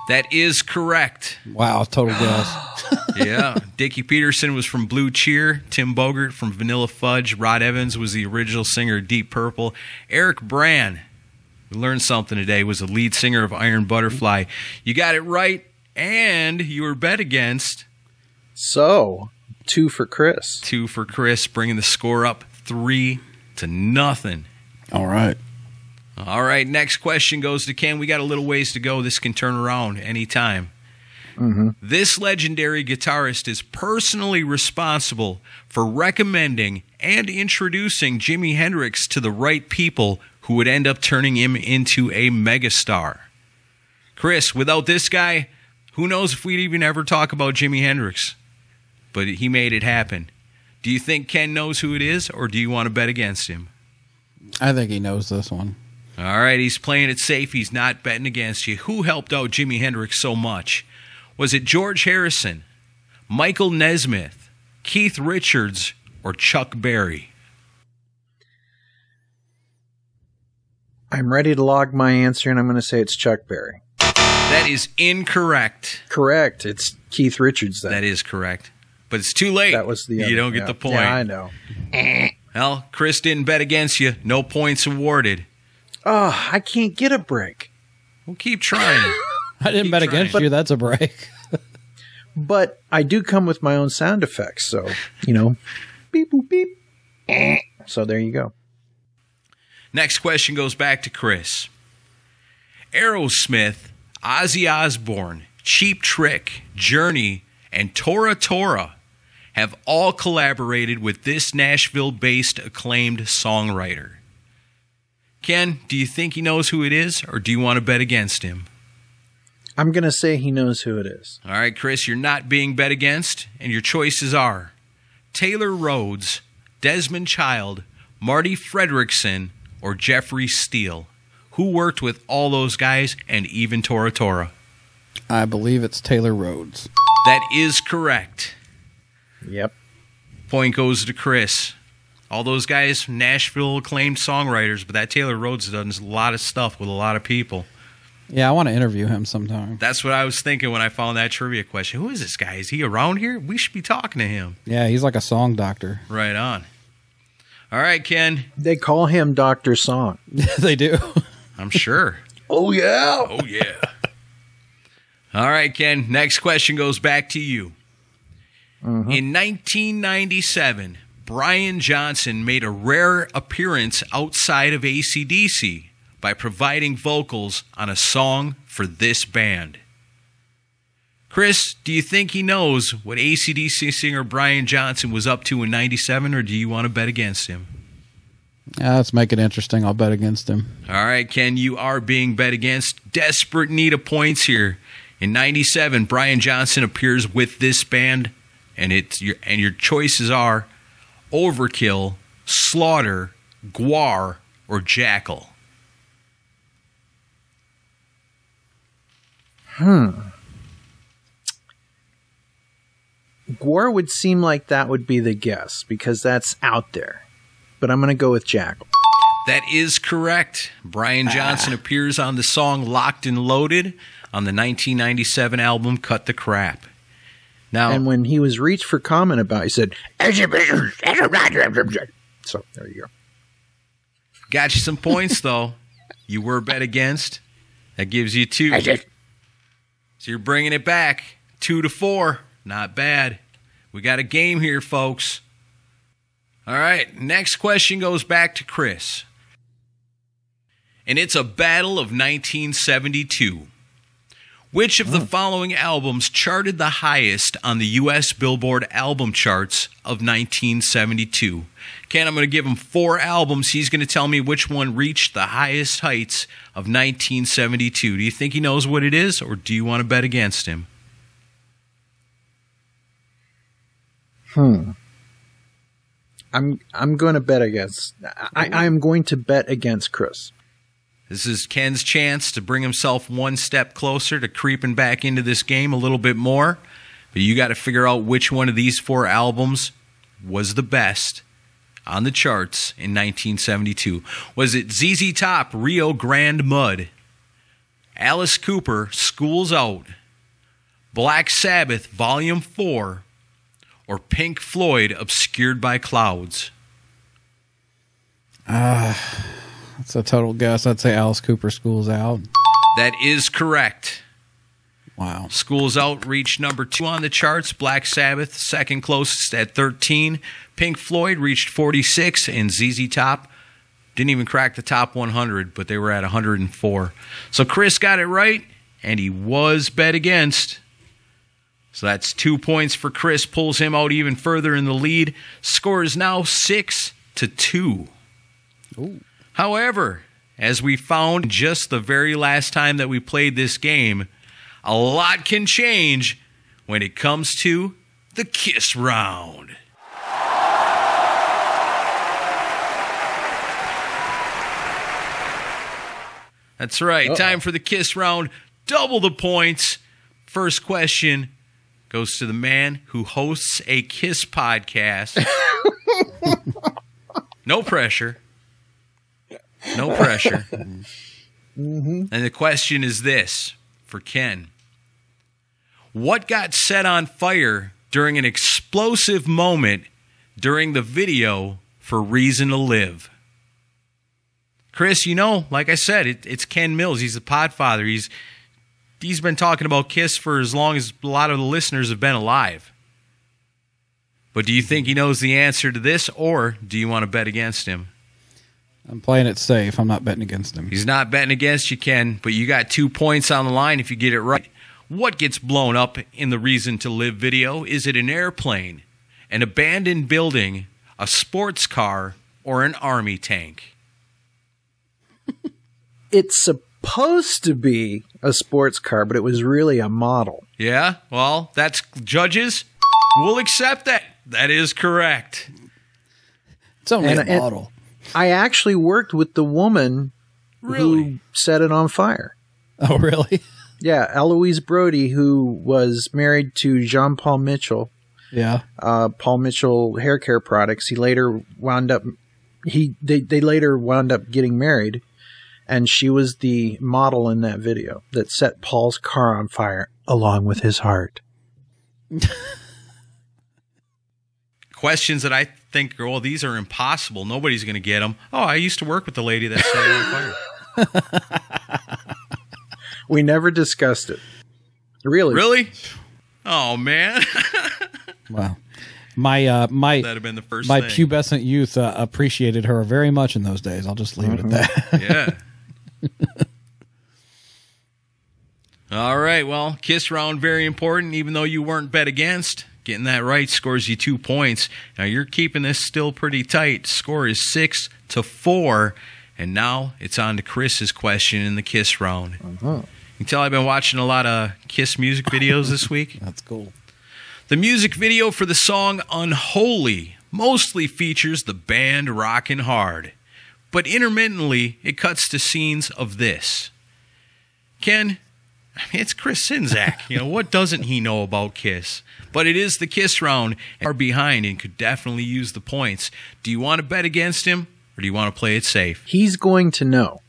That is correct. Wow, total guess. Yeah. Dickie Peterson was from Blue Cheer. Tim Bogert from Vanilla Fudge. Rod Evans was the original singer of Deep Purple. Eric Bann, we learned something today, was the lead singer of Iron Butterfly. You got it right, and you were bet against. So, 2 for Chris. 2 for Chris, bringing the score up 3-0. All right. All right, next question goes to Ken. We got a little ways to go. This can turn around anytime. This legendary guitarist is personally responsible for recommending and introducing Jimi Hendrix to the right people who would end up turning him into a megastar. Chris, without this guy, who knows if we'd even ever talk about Jimi Hendrix? But he made it happen. Do you think Ken knows who it is, or do you want to bet against him? I think he knows this one. All right, he's playing it safe. He's not betting against you. Who helped out Jimi Hendrix so much? Was it George Harrison, Michael Nesmith, Keith Richards, or Chuck Berry? I'm ready to log my answer, and I'm going to say it's Chuck Berry. That is incorrect. Correct. It's Keith Richards then. That is correct. But it's too late. That was the you other, don't get the point. Yeah, I know. Well, Chris didn't bet against you. No points awarded. Oh, I can't get a break. We'll keep trying. I didn't bet against you. That's a break. But I do come with my own sound effects, so, beep, boop, beep. So there you go. Next question goes back to Chris. Aerosmith, Ozzy Osbourne, Cheap Trick, Journey, and Tora Tora have all collaborated with this Nashville-based acclaimed songwriter. Ken, do you think he knows who it is, or do you want to bet against him? I'm going to say he knows who it is. All right, Chris, you're not being bet against, and your choices are Taylor Rhodes, Desmond Child, Marty Fredrickson, or Jeffrey Steele. Who worked with all those guys and even Tora Tora? I believe it's Taylor Rhodes. That is correct. Yep. Point goes to Chris. All those guys, Nashville acclaimed songwriters, but that Taylor Rhodes does a lot of stuff with a lot of people. Yeah, I want to interview him sometime. That's what I was thinking when I found that trivia question. Who is this guy? Is he around here? We should be talking to him. Yeah, he's like a song doctor. Right on. All right, Ken. They call him Dr. Song. They do. I'm sure. Oh, yeah. Oh, yeah. All right, Ken. Next question goes back to you. In 1997, Brian Johnson made a rare appearance outside of AC/DC by providing vocals on a song for this band. Chris, do you think he knows what AC/DC singer Brian Johnson was up to in 97, or do you want to bet against him? Let's make it interesting. I'll bet against him. All right, Ken, you are being bet against. Desperate need of points here. In 97, Brian Johnson appears with this band, and your choices are Overkill, Slaughter, Gwar, or Jackal. Gwar would seem like that would be the guess, because that's out there. But I'm going to go with Jackal. That is correct. Brian Johnson appears on the song Locked and Loaded on the 1997 album Cut the Crap. Now, And when he was reached for comment about it, he said, so there you go. got you some points, though. You were bet against. That gives you 2. So you're bringing it back 2-4. Not bad. We got a game here, folks. All right, next question goes back to Chris. And it's a battle of 1972. Which of the following albums charted the highest on the U.S. Billboard album charts of 1972? Ken, I'm going to give him 4 albums. He's going to tell me which one reached the highest heights of 1972. Do you think he knows what it is, or do you want to bet against him? I'm going to bet against. I'm going to bet against Chris. This is Ken's chance to bring himself one step closer to creeping back into this game a little bit more. But you got to figure out which one of these 4 albums was the best on the charts in 1972. Was it ZZ Top, Rio Grande Mud, Alice Cooper, School's Out, Black Sabbath, Volume 4, or Pink Floyd, Obscured by Clouds? That's a total guess. I'd say Alice Cooper, School's Out. That is correct. Wow. School's Out reached number 2 on the charts. Black Sabbath, second closest at 13. Pink Floyd reached 46, and ZZ Top didn't even crack the top 100, but they were at 104. So Chris got it right, and he was bet against. So that's 2 points for Chris, pulls him out even further in the lead. Score is now 6-2. Ooh. However, as we found just the very last time that we played this game, a lot can change when it comes to the Kiss round. That's right. Time for the Kiss round. Double the points. First question goes to the man who hosts a Kiss podcast. No pressure. No pressure. And the question is this for Ken. What got set on fire during an explosive moment during the video for Reason to Live? Chris, you know, like I said, it's Ken Mills. He's the podfather. He's been talking about Kiss for as long as a lot of the listeners have been alive. But do you think he knows the answer to this, or do you want to bet against him? I'm playing it safe. I'm not betting against him. He's not betting against you, Ken, but you got 2 points on the line if you get it right. What gets blown up in the Reason to Live video? Is it an airplane, an abandoned building, a sports car, or an army tank? It's supposed to be a sports car, but it was really a model. Yeah? Well, that's judges. We'll accept that. That is correct. It's only a model. I actually worked with the woman who set it on fire. Oh, really? Yeah, Eloise Brody, who was married to Jean-Paul Mitchell. Yeah. Paul Mitchell Hair Care Products. He later wound up they later wound up getting married, and she was the model in that video that set Paul's car on fire along with his heart. Questions that I think, oh, these are impossible. Nobody's going to get them. Oh, I used to work with the lady that set it on fire. We never discussed it. Really? Really? Oh, man. Wow. That'd have been the first my thing. pubescent youth appreciated her very much in those days. I'll just leave it at that. Yeah. All right. Well, Kiss round, very important, even though you weren't bet against. Getting that right scores you 2 points. Now, you're keeping this still pretty tight. Score is 6-4. And now it's on to Chris's question in the Kiss round. You can tell I've been watching a lot of Kiss music videos this week. That's cool. The music video for the song Unholy mostly features the band rockin' hard, but intermittently it cuts to scenes of this. Ken, I mean, it's Chris Sinzak. You know, what doesn't he know about Kiss? But it is the Kiss round, and are behind and could definitely use the points. Do you want to bet against him, or do you want to play it safe? He's going to know.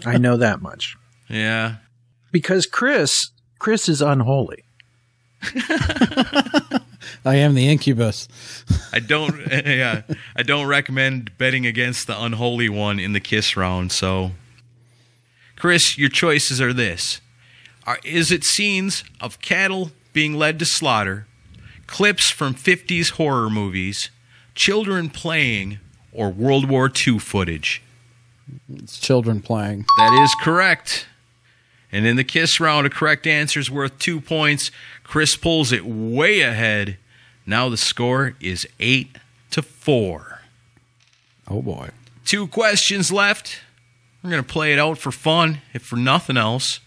I know that much. Yeah. Because Chris is unholy. I am the incubus. I don't recommend betting against the unholy one in the Kiss round. So, Chris, your choices are this. Is it scenes of cattle being led to slaughter, clips from 50s horror movies, children playing, or World War II footage? It's children playing. That is correct. And in the Kiss round, a correct answer is worth 2 points. Chris pulls it way ahead. Now the score is 8-4. Oh, boy. 2 questions left. We're going to play it out for fun, if for nothing else.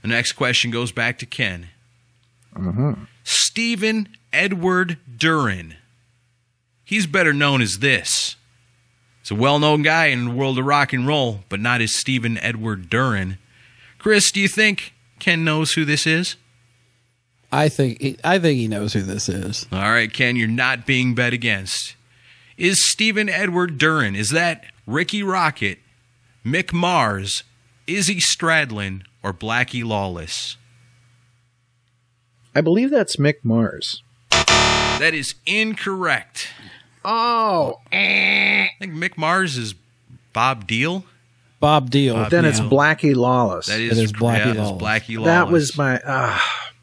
The next question goes back to Ken. Stephen Edward Duran. He's better known as this. He's a well-known guy in the world of rock and roll, but not as Stephen Edward Duran. Chris, do you think Ken knows who this is? I think he knows who this is. All right, Ken, you're not being bet against. Is Stephen Edward Duran, is that Ricky Rocket, Mick Mars, Izzy Stradlin, or Blackie Lawless? I believe that's Mick Mars. That is incorrect. Oh. I think Mick Mars is Bob Deal. Bob Deal. Then it's Blackie Lawless. That It is Blackie Lawless. Blackie Lawless. That was my...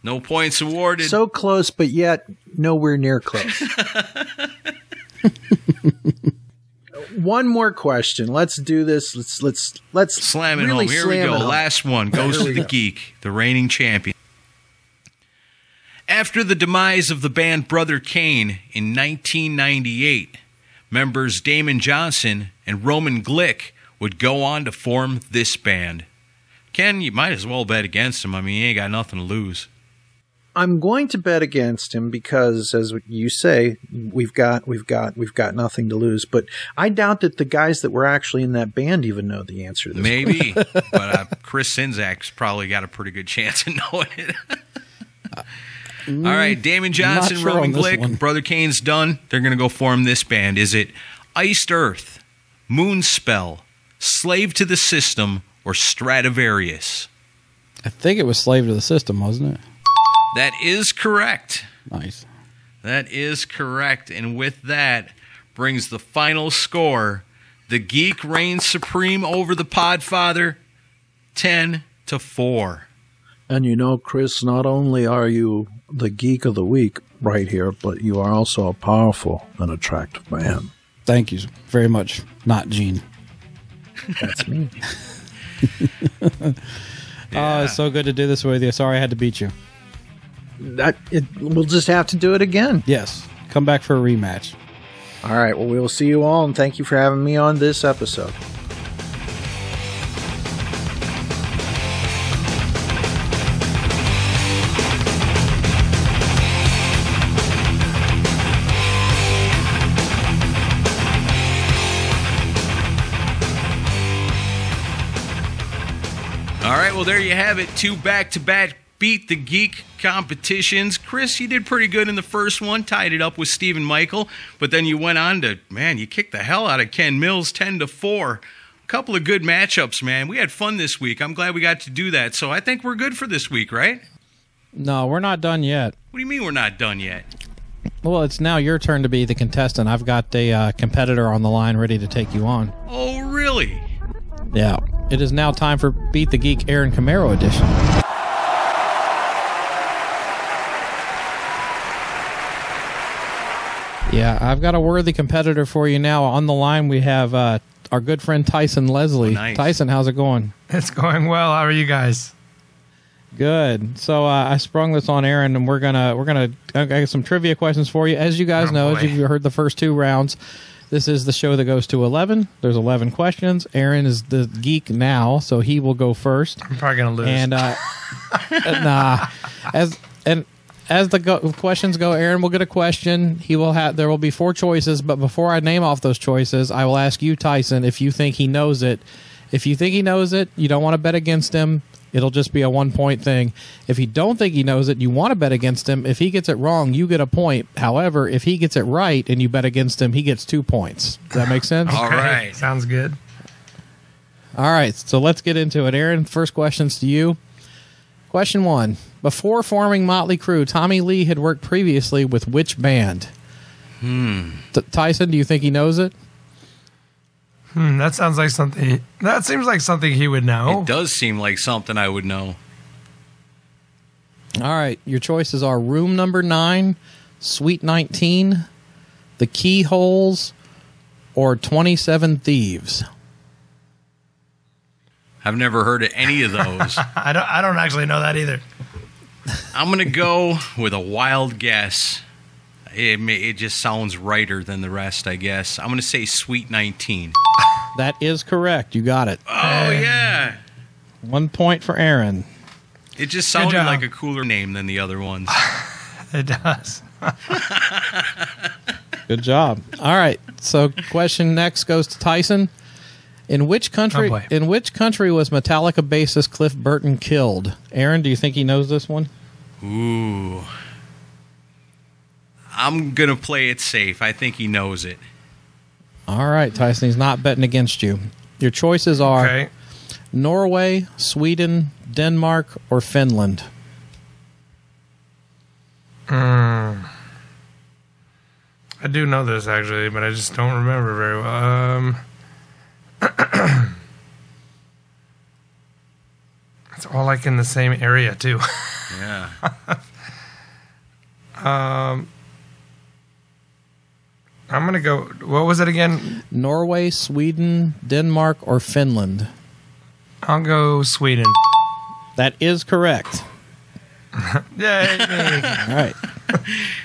No points awarded. so close, but yet nowhere near close. One more question. Let's do this. Let's slam it really home. Here we slam go. it home. Last one goes to the Geek, the reigning champion. After the demise of the band Brother Kane in 1998, members Damon Johnson and Roman Glick would go on to form this band. Ken, you might as well bet against him. I mean, he ain't got nothing to lose. I'm going to bet against him because, as you say, we've got nothing to lose. But I doubt that the guys that were actually in that band even know the answer to this. Maybe, but Chris Sinzak's probably got a pretty good chance of knowing it. All right, Damon Johnson, Not sure Roman on this Glick, one. Brother Kane's done. They're going to go form this band. Is it Iced Earth, Moonspell, Slave to the System, or Stradivarius? I think it was Slave to the System, wasn't it? That is correct. Nice. That is correct. And with that brings the final score. The Geek reigns supreme over the Podfather, 10-4. And you know, Chris, not only are you the geek of the week right here, but you are also a powerful and attractive man. Thank you very much. Not Gene. That's me. Oh, it's so good to do this with you. Sorry I had to beat you. We'll just have to do it again. Yes. Come back for a rematch. All right. Well, we'll see you all, and thank you for having me on this episode. All right, well, there you have it. 2 back-to-back Beat the Geek competitions. Chris, you did pretty good in the first one, tied it up with Stephen Michael, but then you went on to, man, you kicked the hell out of Ken Mills, 10-4. A couple of good matchups, man. We had fun this week. I'm glad we got to do that, so I think we're good for this week, right? No, we're not done yet. What do you mean we're not done yet? Well, it's now your turn to be the contestant. I've got a competitor on the line ready to take you on. Oh, really? Yeah. It is now time for Beat the Geek Aaron Camaro edition. Yeah, I've got a worthy competitor for you now. On the line, we have our good friend Tyson Leslie. Nice. Tyson, how's it going? It's going well. How are you guys? Good. So I sprung this on Aaron, and we're gonna I got some trivia questions for you. As you guys know, as you've heard the first 2 rounds, this is the show that goes to 11. There's 11 questions. Aaron is the geek now, so he will go first. I'm probably gonna lose. And as the questions go, Aaron will get a question. There will be 4 choices, but before I name off those choices, I will ask you, Tyson, if you think he knows it. If you think he knows it, you don't want to bet against him. It'll just be a 1-point thing. If you don't think he knows it, you want to bet against him. If he gets it wrong, you get a point. However, if he gets it right and you bet against him, he gets 2 points. Does that make sense? All right. Sounds good. All right, so let's get into it. Aaron, first question's to you. Question 1. Before forming Motley Crue, Tommy Lee had worked previously with which band? Tyson, do you think he knows it? That sounds like something. That seems like something he would know. It does seem like something I would know. All right, your choices are Room Number 9, Sweet 19, The Keyholes, or 27 Thieves. I've never heard of any of those. I don't actually know that either. I'm going to go with a wild guess. It just sounds righter than the rest, I guess. I'm going to say Sweet 19. That is correct. You got it. Oh, yeah. 1 point for Aaron. It just sounded like a cooler name than the other ones. It does. Good job. All right. So, question next goes to Tyson. In which country? Oh, boy. In which country was Metallica bassist Cliff Burton killed? Aaron, do you think he knows this one? Ooh. I'm going to play it safe. I think he knows it. All right, Tyson. He's not betting against you. Your choices are Norway, Sweden, Denmark, or Finland. I do know this, actually, but I just don't remember very well. It's all like in the same area, too. Yeah. I'm going to go... What was it again? Norway, Sweden, Denmark, or Finland? I'll go Sweden. That is correct. Yay, me. All right.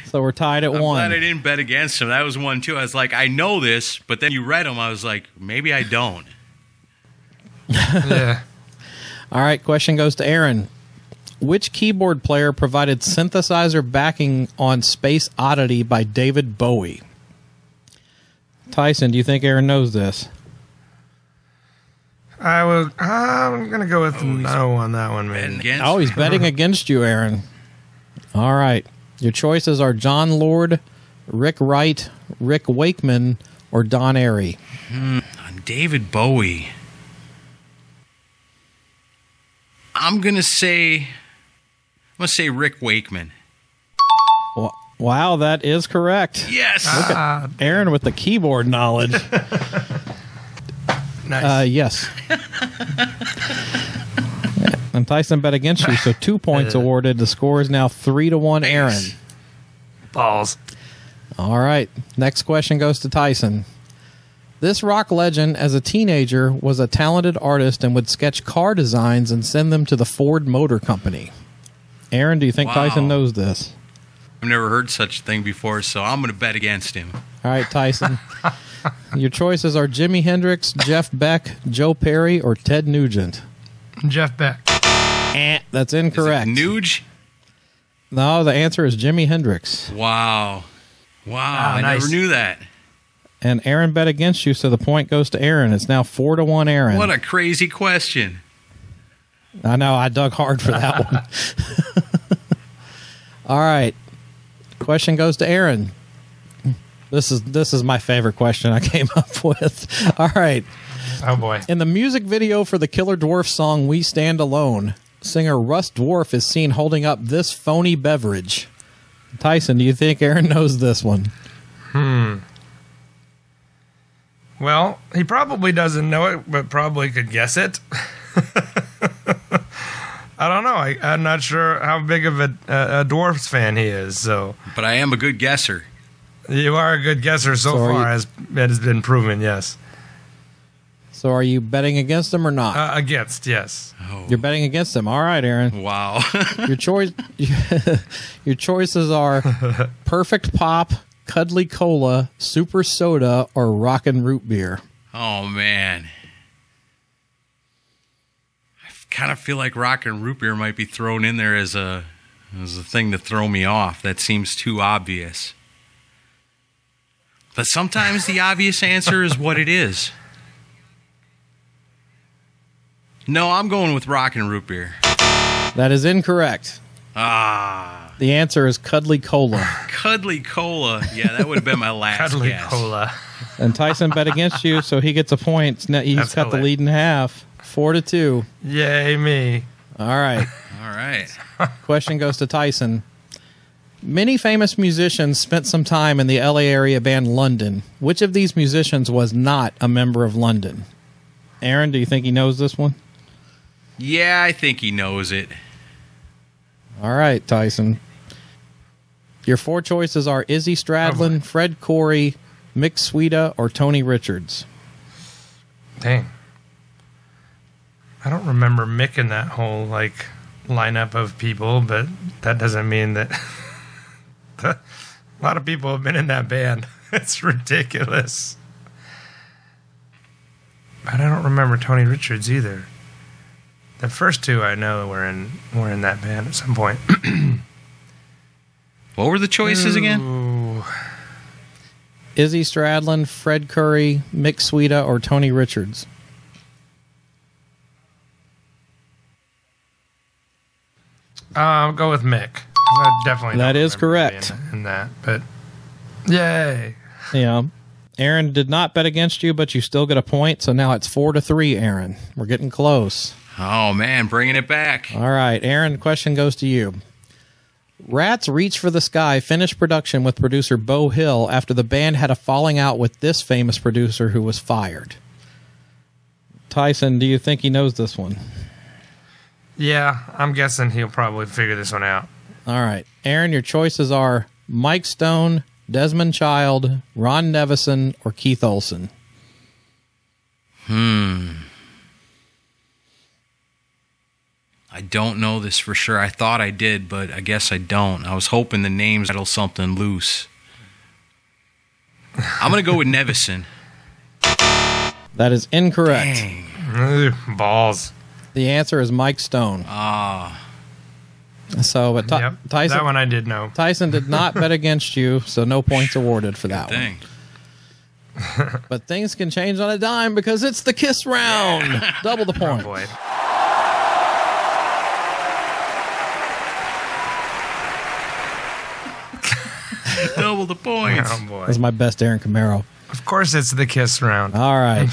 So we're tied at I'm one. glad I didn't bet against him. That was one, too. I was like, I know this, but then you read them. I was like, maybe I don't. Yeah. All right, question goes to Aaron. Which keyboard player provided synthesizer backing on Space Oddity by David Bowie? Tyson, do you think Aaron knows this? I'm going to go with no on that one, man. Oh, he's betting against you, Aaron. All right. Your choices are John Lord, Rick Wright, Rick Wakeman, or Don Airy. David Bowie. I'm gonna say Rick Wakeman. Wow, that is correct. Yes. Look at Aaron with the keyboard knowledge. Nice. Yes. And Tyson bet against you, so 2 points awarded. The score is now 3-1, Aaron. Balls. All right. Next question goes to Tyson. This rock legend, as a teenager, was a talented artist and would sketch car designs and send them to the Ford Motor Company. Aaron, do you think Tyson knows this? I've never heard such a thing before, so I'm going to bet against him. All right, Tyson. Your choices are Jimi Hendrix, Jeff Beck, Joe Perry, or Ted Nugent. Jeff Beck. That's incorrect. Is it Nuge? No, the answer is Jimi Hendrix. Wow. I nice. never knew that. And Aaron bet against you, so the point goes to Aaron. It's now 4-1, Aaron. What a crazy question. I know, I dug hard for that one. All right. Question goes to Aaron. This is my favorite question I came up with. All right. Oh, boy. In the music video for the Killer Dwarf song We Stand Alone, singer Russ Dwarf is seen holding up this phony beverage. Tyson, do you think Aaron knows this one? Well, he probably doesn't know it, but probably could guess it. I don't know. I'm not sure how big of a Dwarfs fan he is. So, But I am a good guesser. you are a good guesser so far, as it has been proven. Yes. So are you betting against him or not? Against, yes. You're betting against him. All right, Aaron. Wow. Your choices are Perfect Pop, Cuddly Cola, Super Soda, or Rockin' Root Beer. Oh, man. I kind of feel like Rockin' Root Beer might be thrown in there as a thing to throw me off. That seems too obvious. But sometimes the obvious answer is what it is. No, I'm going with Rockin' Root Beer. That is incorrect. The answer is Cuddly Cola. Cuddly Cola. Yeah, that would have been my last Cuddly guess. Cola. And Tyson bet against you, so he gets a point. Now he's That's cut the lead in half, 4-2. Yay, me. All right. All right. Question goes to Tyson. Many famous musicians spent some time in the LA area band London. Which of these musicians was not a member of London? Aaron, do you think he knows this one? Yeah, I think he knows it. All right, Tyson. Your four choices are Izzy Stradlin, Fred Corey, Mick Sweeta, or Tony Richards. Dang. I don't remember Mick in that whole lineup of people, but that doesn't mean that a lot of people have been in that band. It's ridiculous. But I don't remember Tony Richards either. The first two I know were in that band at some point. What were the choices again? Ooh. Izzy Stradlin, Fred Curry, Mick Sweeta, or Tony Richards. I'll go with Mick. I definitely That don't is remember correct. being in that, but yay. Yeah. Aaron did not bet against you, but you still get a point, so now it's 4-3, Aaron. We're getting close. Oh, man, bringing it back. All right, Aaron, the question goes to you. Rats Reach for the Sky finished production with producer Beau Hill after the band had a falling out with this famous producer who was fired. Tyson, do you think he knows this one? Yeah, I'm guessing he'll probably figure this one out. All right. Aaron, your choices are Mike Stone, Desmond Child, Ron Nevison, or Keith Olsen. I I don't know this for sure. I thought I did, but I guess I don't. I was hoping the names rattle something loose. I'm going to go with Nevison. That is incorrect. Dang. Ugh, balls. The answer is Mike Stone. Ah. So, but Yep, Tyson, that one I did know. Tyson did not bet against you, so no points awarded for that Dang. one. But things can change on a dime because it's the kiss round. Double the Oh point. boy. Double the points. Oh boy. That's my best Aaron Camaro. Of course, it's the kiss round. All right.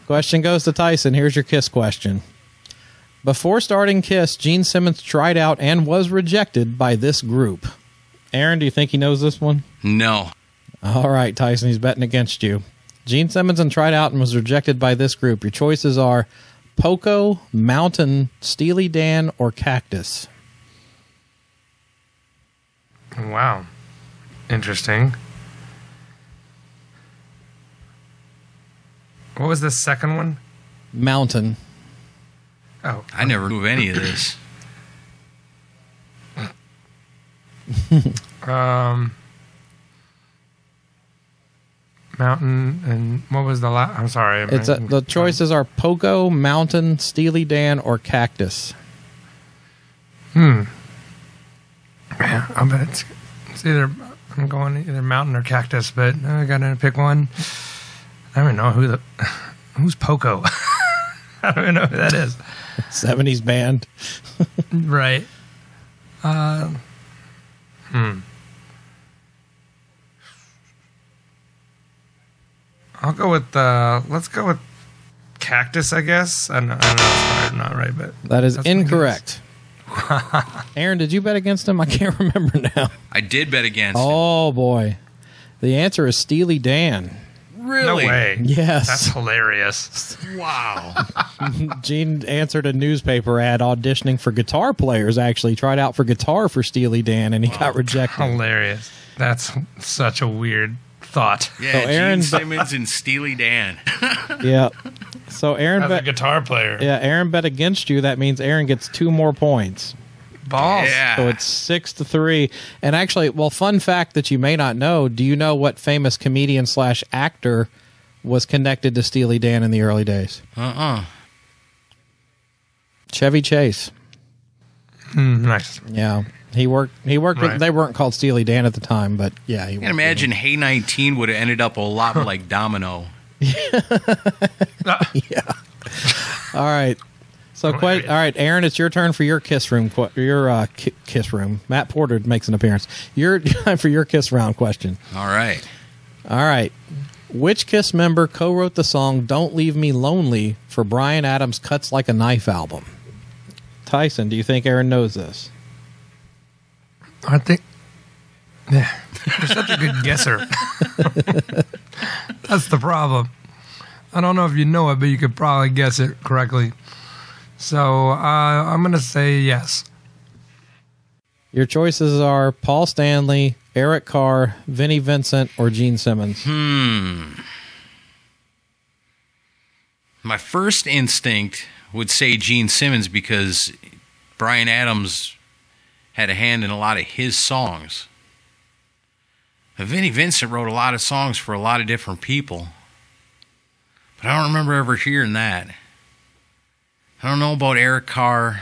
Question goes to Tyson. Here's your Kiss question. Before starting Kiss, Gene Simmons tried out and was rejected by this group. Aaron, do you think he knows this one? No. All right, Tyson, he's betting against you. Gene Simmons tried out and was rejected by this group. Your choices are Poco, Mountain, Steely Dan, or Cactus. Wow. Interesting. What was the second one? Mountain. Oh, I never knew of any of this. Mountain, and what was the last? I'm sorry. The choices are Poco, Mountain, Steely Dan, or Cactus. Yeah, I bet it's either, I'm going either Mountain or Cactus, but I gotta pick one. I don't even know who's Poco. I don't even know who that is. 70s band. Right. I'll go with let's go with Cactus, I guess. I know it's probably not right, but That is that's my incorrect. Aaron, did you bet against him? I can't remember now. I did bet against him. Oh, boy. The answer is Steely Dan. Really? No way. Yes. That's hilarious. Wow. Gene answered a newspaper ad auditioning for guitar players, actually. Tried out for guitar for Steely Dan, and he got rejected. Hilarious. That's such a weird thought. Yeah, So Gene Aaron- Simmons and Steely Dan. Yeah. So Aaron As a bet, guitar player. yeah, Aaron bet against you. That means Aaron gets 2 more points. Balls. Yeah. So it's 6-3. And actually, well, fun fact that you may not know, do you know what famous comedian / actor was connected to Steely Dan in the early days? Chevy Chase. Nice. Yeah. He worked with, Right. they weren't called Steely Dan at the time, but yeah. He I can imagine Hey 19 would have ended up a lot like Domino. All right. So, all right, Aaron, it's your turn for your kiss room. Kiss room. Matt Porter makes an appearance. Your time for your kiss round question. All right. All right. Which Kiss member co-wrote the song "Don't Leave Me Lonely" for Bryan Adams' "Cuts Like a Knife" album? Tyson, do you think Aaron knows this? I think. Yeah. You're such a good guesser. That's the problem. I don't know if you know it, but you could probably guess it correctly. So I'm going to say yes. Your choices are Paul Stanley, Eric Carr, Vinnie Vincent, or Gene Simmons. My first instinct would say Gene Simmons because Bryan Adams had a hand in a lot of his songs. But Vinnie Vincent wrote a lot of songs for a lot of different people. But I don't remember ever hearing that. I don't know about Eric Carr.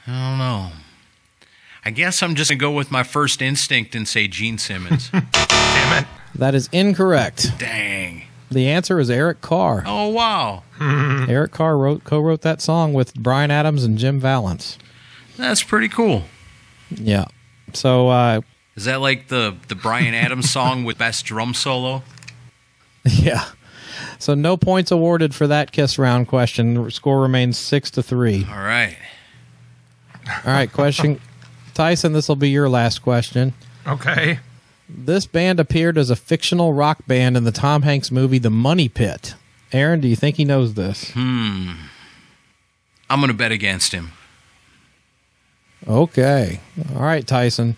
I don't know. I guess I'm just going to go with my first instinct and say Gene Simmons. Damn it. That is incorrect. Dang. The answer is Eric Carr. Oh, wow. Eric Carr co-wrote that song with Bryan Adams and Jim Valance. That's pretty cool. Yeah. So, Is that like the Bryan Adams song with best drum solo? yeah. So no points awarded for that kiss round question. Score remains 6-3. All right. All right, question. Tyson, this will be your last question. Okay. This band appeared as a fictional rock band in the Tom Hanks movie The Money Pit. Aaron, do you think he knows this? I'm going to bet against him. Okay. All right, Tyson.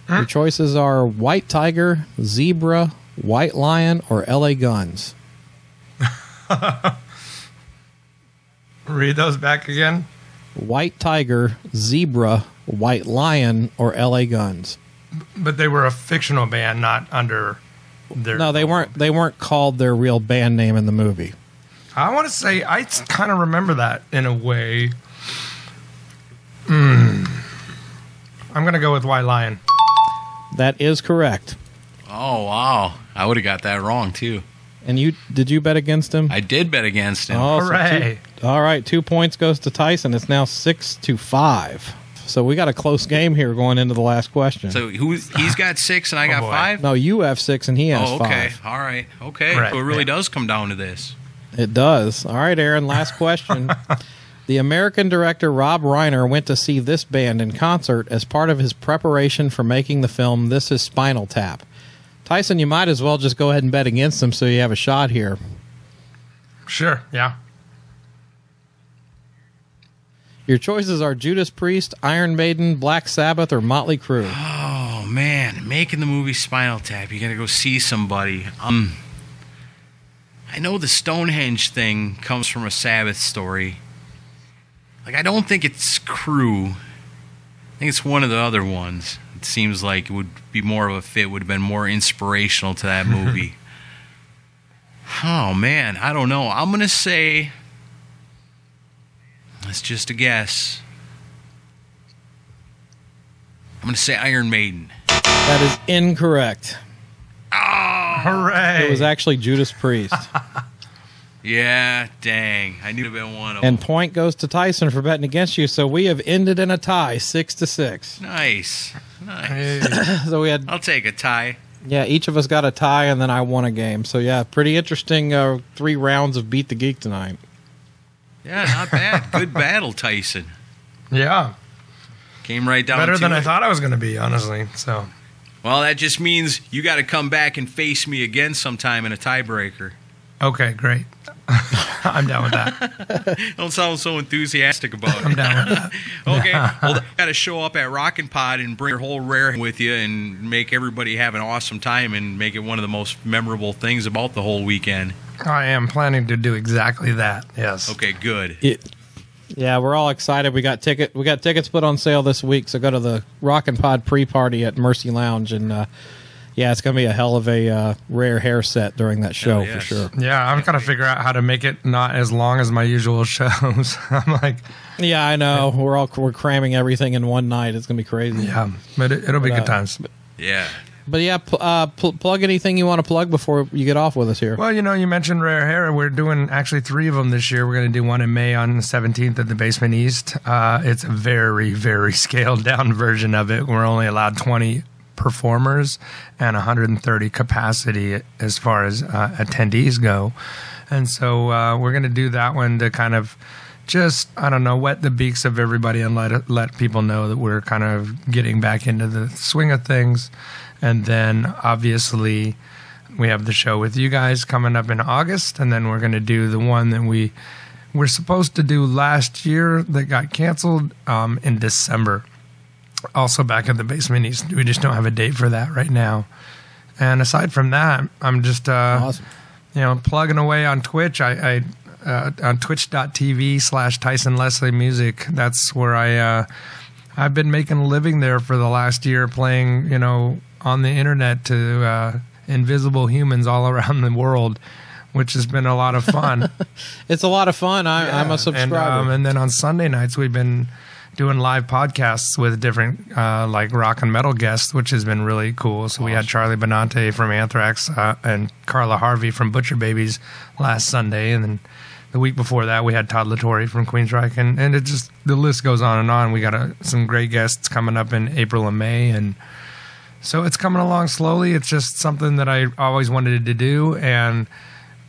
Your choices are White Tiger, Zebra, White Lion, or LA Guns. Read those back again. White Tiger, Zebra, White Lion, or L.A. Guns. But they were a fictional band, not under their... No, they weren't. They weren't called their real band name in the movie. I want to say, I kind of remember that in a way. I'm going to go with White Lion. That is correct. Oh, wow. I would have got that wrong, too. And did you bet against him? I did bet against him. Oh, Hooray. All right, 2 points goes to Tyson. It's now 6-5. So we got a close game here going into the last question. So he's got 6 and I got boy. 5? No, you have 6 and he has Oh, okay. 5. All right. Okay. Right, So it really does come down to this. It does. All right, Aaron, last question. The American director Rob Reiner went to see this band in concert as part of his preparation for making the film This Is Spinal Tap. Tyson, you might as well just go ahead and bet against him so you have a shot here. Sure, yeah. Your choices are Judas Priest, Iron Maiden, Black Sabbath, or Motley Crue. Oh, man. Making the movie Spinal Tap. You got to go see somebody. I know the Stonehenge thing comes from a Sabbath story. Like, I don't think it's Crew. I think it's one of the other ones. It seems like it would be more of a fit, would have been more inspirational to that movie. Oh, man. I don't know. I'm going to say... That's just a guess. I'm going to say Iron Maiden. That is incorrect. Oh! Hooray. It was actually Judas Priest. Yeah, dang. I knew it would have been one of them. And point goes to Tyson for betting against you, so we have ended in a tie, 6-6. Nice. Hey. So we had, I'll take a tie. yeah, each of us got a tie, and then I won a game. So yeah, pretty interesting 3 rounds of Beat the Geek tonight. Yeah, not bad. Good battle, Tyson. Yeah. Came right down Better to than it. I thought I was going to be, honestly. So, Well, that just means you got to come back and face me again sometime in a tiebreaker. okay, great. I'm down with that. Don't sound so enthusiastic about it. I'm down with that. Okay, well, you got to show up at Rockin' Pod and bring your whole rare with you and make everybody have an awesome time and make it one of the most memorable things about the whole weekend. I am planning to do exactly that. Yes. Okay, good. Yeah, we're all excited. We got tickets put on sale this week, so go to the Rockin' Pod pre-party at Mercy Lounge, and yeah, it's going to be a hell of a rare hair set during that show yes. for sure. Yeah, I'm going to figure out how to make it not as long as my usual shows. I'm like, Yeah, I know. We're cramming everything in one night. It's going to be crazy. yeah, but it'll be good times. Yeah. But yeah, plug anything you want to plug before you get off with us here. Well, you mentioned Rare Hair. We're doing actually 3 of them this year. We're going to do one in May on the 17th at the Basement East. It's a very, very scaled down version of it. We're only allowed 20 performers and 130 capacity as far as attendees go. And so we're going to do that one to kind of just, I don't know, wet the beaks of everybody and let people know that we're kind of getting back into the swing of things. And then obviously we have the show with you guys coming up in August, and then we're going to do the one that we were supposed to do last year that got canceled in December. Also back at the Basement East. We just don't have a date for that right now. And aside from that, I'm just Awesome. Plugging away on Twitch. I on twitch.tv/Tyson Leslie Music. That's where I've been making a living there for the last year, playing on the internet to invisible humans all around the world, which has been a lot of fun. It's a lot of fun. I'm a subscriber. And then on Sunday nights, we've been doing live podcasts with different like rock and metal guests, which has been really cool. So we had Charlie Benante from Anthrax and Carla Harvey from Butcher Babies last Sunday. And then the week before that, we had Todd Latore from Queensryche. And it just, the list goes on and on. We got some great guests coming up in April and May. And so it's coming along slowly. It's just something that I always wanted to do. And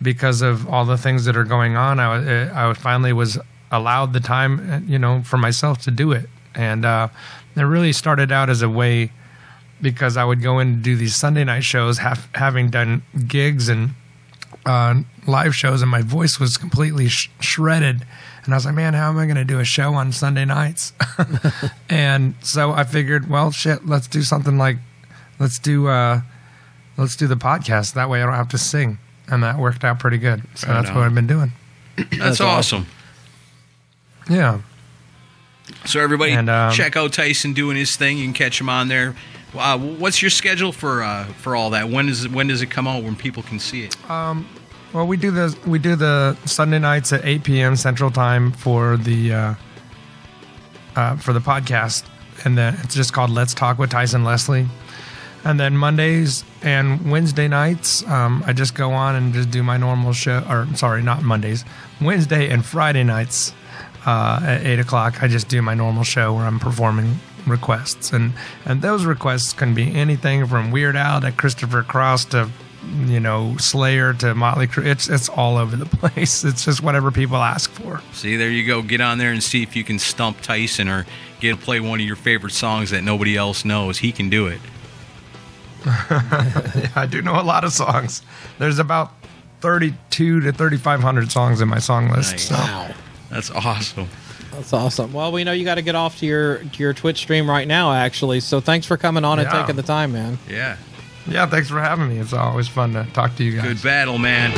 because of all the things that are going on, I finally was allowed the time, for myself to do it. And it really started out as a way because I would go in and do these Sunday night shows, having done gigs and live shows, and my voice was completely shredded. And I was like, man, how am I going to do a show on Sunday nights? And so I figured, well, shit, let's do something like, let's do the podcast. That way I don't have to sing. And that worked out pretty good. So that's what I've been doing. That's awesome. Yeah. So everybody, And, check out Tyson doing his thing. You can catch him on there. What's your schedule for all that? When does it come out when people can see it? Well, we do the Sunday nights at 8 p.m. Central Time for the podcast, and then it's just called Let's Talk with Tyson Leslie. And then Mondays and Wednesday nights, I just go on and just do my normal show. Or sorry, not Mondays, Wednesday and Friday nights at 8 o'clock. I just do my normal show where I'm performing requests, and those requests can be anything from Weird Al to Christopher Cross to Slayer to Motley Crue. It's all over the place. It's just whatever people ask for. See, there you go. Get on there and see if you can stump Tyson or get to play one of your favorite songs that nobody else knows. He can do it. Yeah, I do know a lot of songs. There's about 32 to 3,500 songs in my song list. Nice. So. Wow. That's awesome. That's awesome. Well, we know you got to get off to your Twitch stream right now, actually. So thanks for coming on and taking the time, man. Yeah. Yeah, thanks for having me. It's always fun to talk to you guys. Good battle, man.